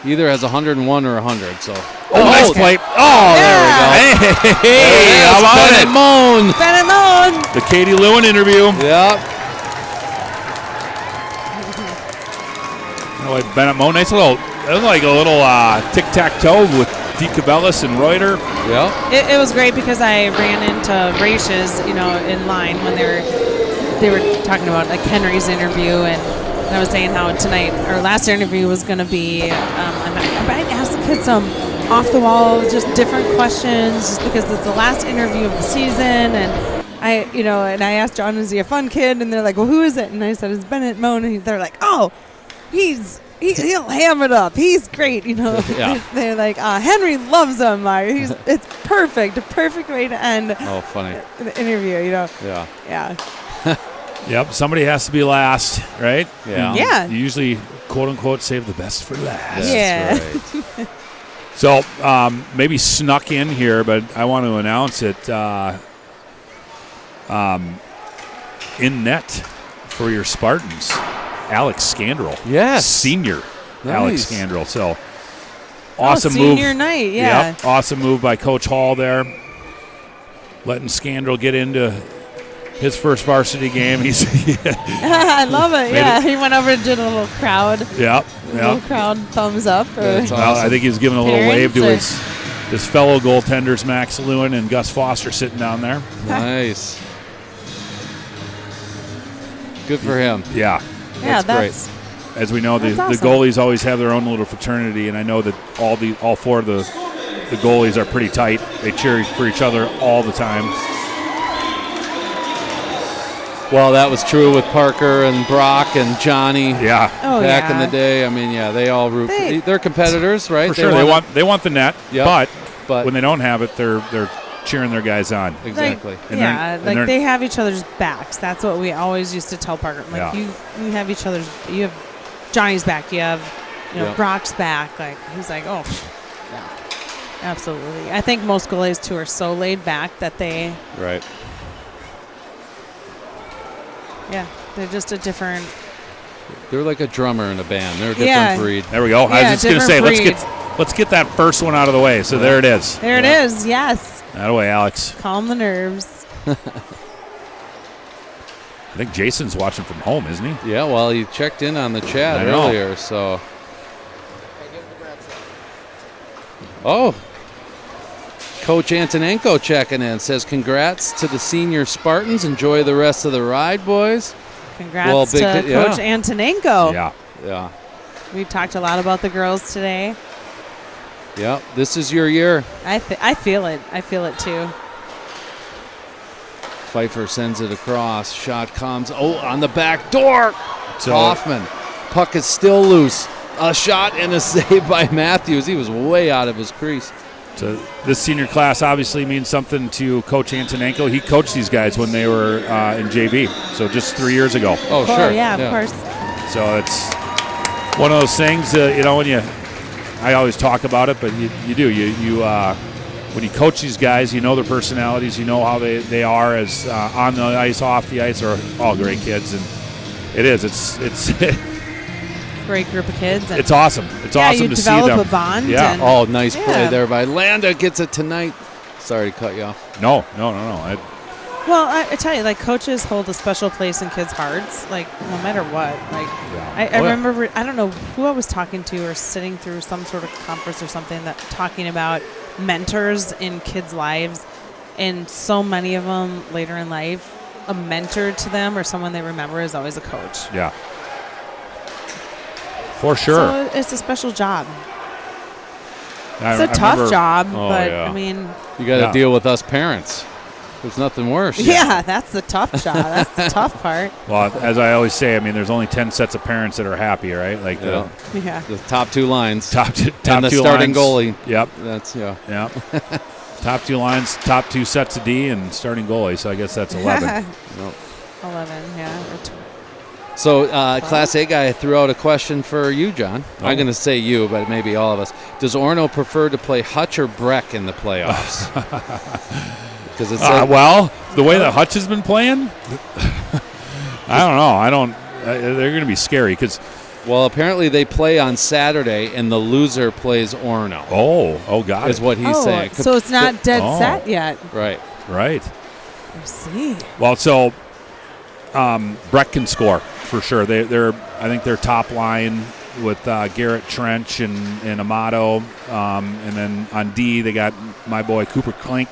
either has 101 or 100. So. Nice play. Oh, there we go. Hey, how about Bennett it? Moan. Bennett Moan. The Katie Lewin interview. Yep. Like Bennett Moan. Nice little, it was like a little tic-tac-toe with DeCavellis and Reuter. Yep. It was great because I ran into Raish's, in line when they were talking about like Henry's interview, and I was saying how tonight our last interview was going to be. I asked the kids some off the wall, just different questions, just because it's the last interview of the season, and I asked John, is he a fun kid? And they're like, well, who is it? And I said, it's Bennett Moan, and they're like, oh, he'll ham it up. He's great, Yeah. They're like, Henry loves him. It's perfect, a perfect way to end Oh, funny. the interview, Yeah. Yeah. Yep, somebody has to be last, right? Yeah. Yeah. You usually, quote unquote, save the best for last. Yeah. That's right. So maybe snuck in here, but I want to announce it in net for your Spartans. Alex Scandrell. Yes. Senior Alex Nice. Scandrell. So awesome move. Senior night, yeah. Yep, awesome move by Coach Hall there. Letting Scandrell get into his first varsity game. He's I love it. Yeah, he went over and did a little crowd, Yep. little crowd thumbs up. That's Or, Well, I think he was giving a little wave to Parents his fellow goaltenders, Max Lewin and Gus Foster, sitting down there. Nice. Good for him. Yeah. yeah, That's that's As we know, the That's awesome. goalies always have their own little fraternity, and I know that all four of the goalies are pretty tight. They cheer for each other all the time. Well, that was true with Parker and Brock and Johnny Yeah, back in the day. I mean, yeah, they all root. They're competitors, right? for sure. They want the net, Yep. but when they don't have it, they're cheering their guys on. Exactly. And yeah, they're- like they have each other's backs. That's what we always used to tell Parker. Like Yeah. you have each other's. You have Johnny's back. You have Yeah. Brock's back. Like he's like, oh, yeah, absolutely. I think most goalies too are so laid back that they, Right. yeah. They're just a different. They're like a drummer in a band. They're a different breed. There we go. I Yeah, was just going to say, different let's get that first one out of the way. So there it is. There it is. Yes. That away, Alex. Calm the nerves. I think Jason's watching from home, isn't he? Yeah, well, he checked in on the chat earlier, so. Oh. Coach Antonenko checking in. Says, congrats to the senior Spartans. Enjoy the rest of the ride, boys. Congrats to Coach Antonenko. Yeah. We talked a lot about the girls today. Yep, this is your year. I feel it. I feel it too. Pfeiffer sends it across. Shot comes. Oh, on the back door. Hoffman. Puck is still loose. A shot and a save by Matthews. He was way out of his crease. So this senior class obviously means something to Coach Antonenko. He coached these guys when they were in JV, so just 3 years ago. Oh, sure. Yeah, of course. So it's one of those things, when I always talk about it, but you do. When you coach these guys, you know their personalities, you know how they are as on the ice, off the ice. They're all great kids, and it's great group of kids. It's awesome. It's awesome to see them. You develop a bond. Yeah. Oh, nice play there by Landa. Gets it tonight. Sorry to cut you off. No. Well, I tell you, like, coaches hold a special place in kids' hearts, like, no matter what. Like, I remember, I don't know who I was talking to or sitting through some sort of conference or something that talking about mentors in kids' lives, and so many of them later in life, a mentor to them or someone they remember is always a coach. Yeah. For sure. So it's a special job. It's a tough job, but I mean, you got to deal with us parents. There's nothing worse. Yeah, that's the tough job. That's the tough part. Well, as I always say, I mean, there's only 10 sets of parents that are happy, right? Like the top two lines, top two and the starting lines. goalie. Yep, that's Yep. Top two lines, top two sets of D, and starting goalie. So I guess that's 11. 11, yeah. So, Class A guy threw out a question for you, John. Oh. I'm going to say you, but maybe all of us. Does Orono prefer to play Hutch or Breck in the playoffs? Because it's well, the way that Hutch has been playing, I don't know. They're going to be scary because. Well, apparently they play on Saturday, and the loser plays Orono. Oh, got it. Is what he's saying. So it's not dead set yet. Right. I see. Well, so Breck can score for sure. I think they're top line with Garrett Trench and Amato, and then on D they got my boy Cooper Klink.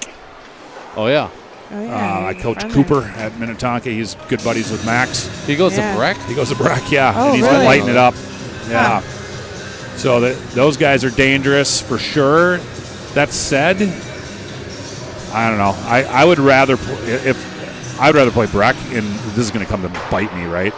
Oh yeah. I coach Cooper at Minnetonka. He's good buddies with Max. He goes to Breck? He goes to Breck, yeah. Oh, and he's really? been lighting it up. Yeah. So those guys are dangerous for sure. That said, I don't know. I would rather play Breck, and this is going to come to bite me, right?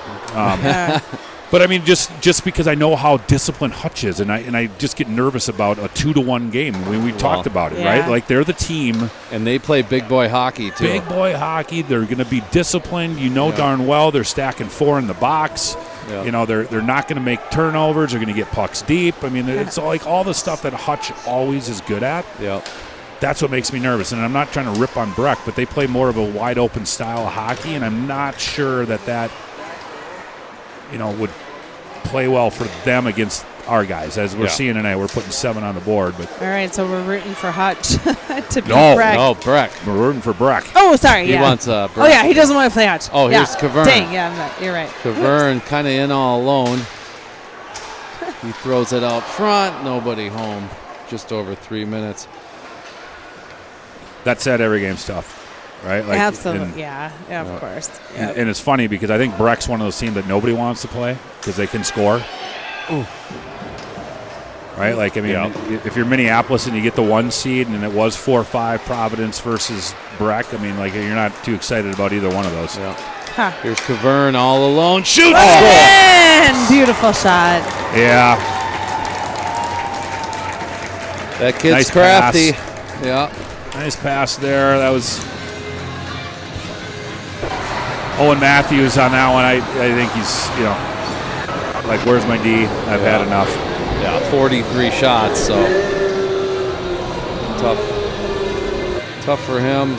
But I mean, just because I know how disciplined Hutch is, and I just get nervous about a 2-1 game. We talked about it, right? Like they're the team, and they play big boy hockey too. Big boy hockey. They're going to be disciplined. Darn well they're stacking 4 in the box. Yeah. They're not going to make turnovers. They're going to get pucks deep. I mean, it's like all the stuff that Hutch always is good at. Yeah. That's what makes me nervous, and I'm not trying to rip on Breck, but they play more of a wide open style of hockey, and I'm not sure that would play well for them against our guys. As we're seeing tonight, we're putting 7 on the board. But all right, so we're rooting for Hutch to beat Breck. No, Breck. We're rooting for Breck. Oh, sorry. He wants Breck. Oh, yeah, he doesn't want to play Hutch. Oh, here's Cavern. Dang, you're right. Cavern kind of in all alone. He throws it out front. Nobody home. Just over 3 minutes. That said, every game's tough. Right? Like, absolutely, of course. Yep. And it's funny because I think Breck's one of those teams that nobody wants to play because they can score. Ooh. Right? Like, I mean, if you're Minneapolis and you get the 1 seed and it was 4-5 Providence versus Breck, I mean, like, you're not too excited about either one of those. Yeah. Huh. Here's Cavern all alone. Shoots! Oh. Beautiful shot. Yeah. That kid's nice crafty. Pass. Yeah. Nice pass there. That was Owen Matthews on that one. I think he's, like, where's my D? I've had enough. Yeah, 43 shots, so tough for him.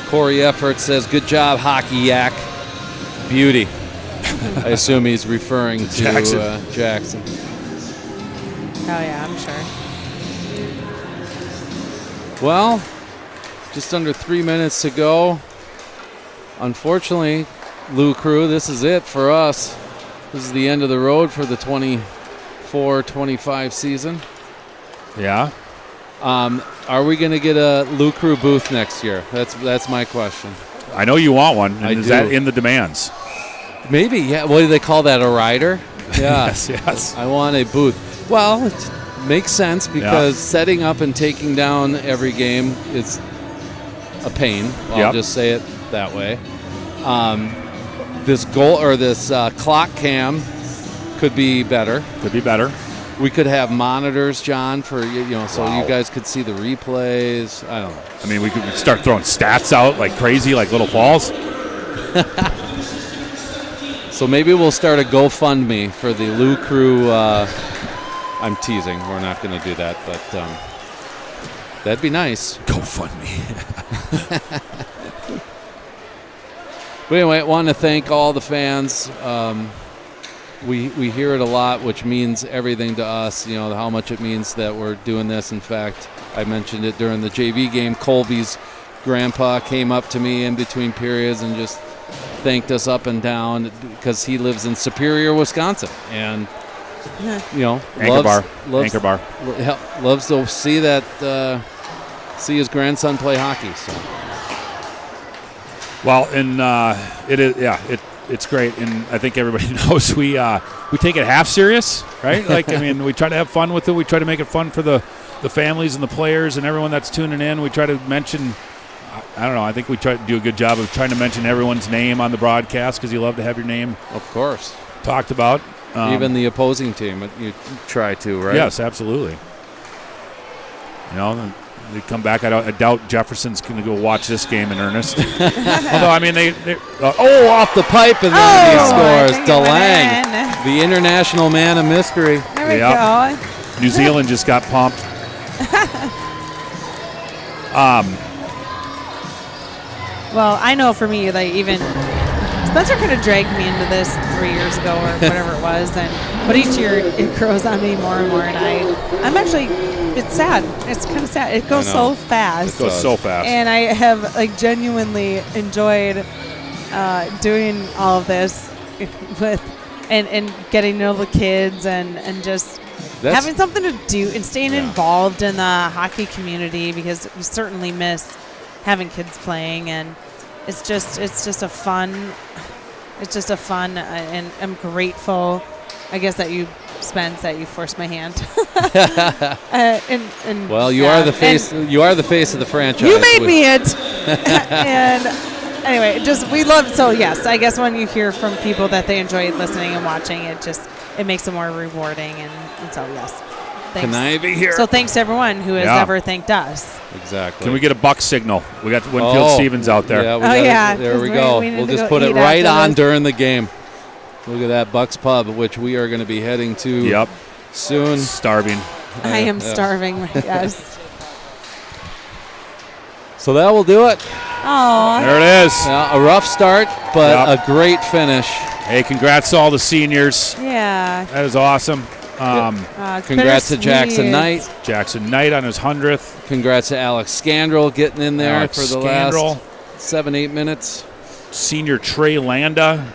Corey Effort says, good job, Hockey Yak. Beauty. I assume he's referring to Jackson. Oh, yeah, I'm sure. Well, just under 3 minutes to go. Unfortunately, Lou Crew, this is it for us. This is the end of the road for the 24-25 season. Yeah. Are we going to get a Lou Crew booth next year? That's my question. I know you want one. I Is do. that in the demands? Maybe, yeah. What do they call that, a rider? Yeah. Yes. I want a booth. Well, it makes sense because setting up and taking down every game is a pain. I'll just say it that way. This clock cam could be better. Could be better. We could have monitors, John, for so you guys could see the replays. I don't know. I mean, we could start throwing stats out like crazy, like little balls. So maybe we'll start a GoFundMe for the Lou Crew. I'm teasing. We're not going to do that, but that'd be nice. GoFundMe. But anyway, I want to thank all the fans. We hear it a lot, which means everything to us, how much it means that we're doing this. In fact, I mentioned it during the JV game. Colby's grandpa came up to me in between periods and just thanked us up and down because he lives in Superior, Wisconsin. And, Anchor bar. Loves to see see his grandson play hockey. So. Well, and it's great, and I think everybody knows we take it half serious, right? We try to have fun with it. We try to make it fun for the families and the players and everyone that's tuning in. We try to mention, I don't know, I think we try to do a good job of trying to mention everyone's name on the broadcast because you love to have your name, of course, talked about. Even the opposing team, you try to, right? Yes, absolutely. They come back. I doubt Jefferson's going to go watch this game in earnest. Although, they off the pipe, and then he scores. DeLang, the international man of mystery. There we go. New Zealand just got pumped. Well, I know for me, even Spencer kind of dragged me into this 3 years ago or whatever it was, but each year it grows on me more and more, and I'm actually, it's sad. It's kind of sad. It goes so fast. It goes so fast. And I have genuinely enjoyed doing all of this and getting to know the kids and just having something to do and staying involved in the hockey community because we certainly miss having kids playing, and it's just a fun and I'm grateful, I guess, that you Spence, that you forced my hand. Well, you are the face. You are the face of the franchise. You made me it. And anyway, we love. So yes, I guess when you hear from people that they enjoy listening and watching, it makes it more rewarding. And so yes, thanks. Can I be here? So thanks to everyone who has ever thanked us. Exactly. Can we get a buck signal? We got Winfield Stevens out there. Yeah, there we go. We'll just put it right on during the game. Look at that, Buck's Pub, which we are going to be heading to soon. Starving. I am starving, yes. So that will do it. Oh, there it is. A rough start, but a great finish. Hey, congrats to all the seniors. Yeah. That is awesome. Congrats to Jackson Knight. Jackson Knight on his 100th. Congrats to Alex Scandrell getting in there for the last 7-8 minutes. Senior Trey Landa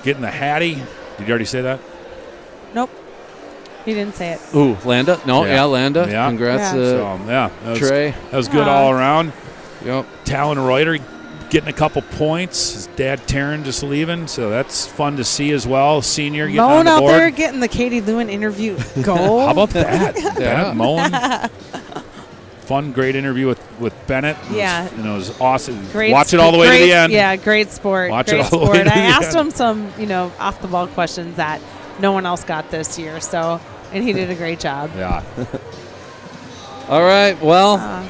getting the Hattie. Did you already say that? Nope. He didn't say it. Ooh, Landa? No, Landa. Yeah. Congrats Trey. That was good all around. Yep. Talon Reuter getting a couple points. His dad, Taryn, just leaving. So that's fun to see as well. Senior getting on the board. Moan out there getting the Katie Lewin interview goal. How about that? Bennett Moan. Fun, great interview with Bennett. It was awesome. Watch it all the way to the end. Yeah, great sport. Watch great it all sport. the way to the I asked end. him some, off the ball questions that no one else got this year. So, and he did a great job. Yeah. All right. Well,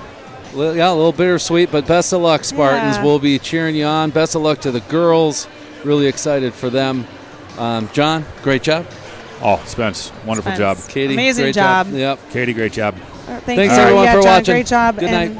a little bittersweet, but best of luck, Spartans. Yeah. We'll be cheering you on. Best of luck to the girls. Really excited for them. John, great job. Oh, Spence, wonderful job. Katie, amazing great job. Yep. Katie, great job. Thanks everyone for watching. Great job. Good night.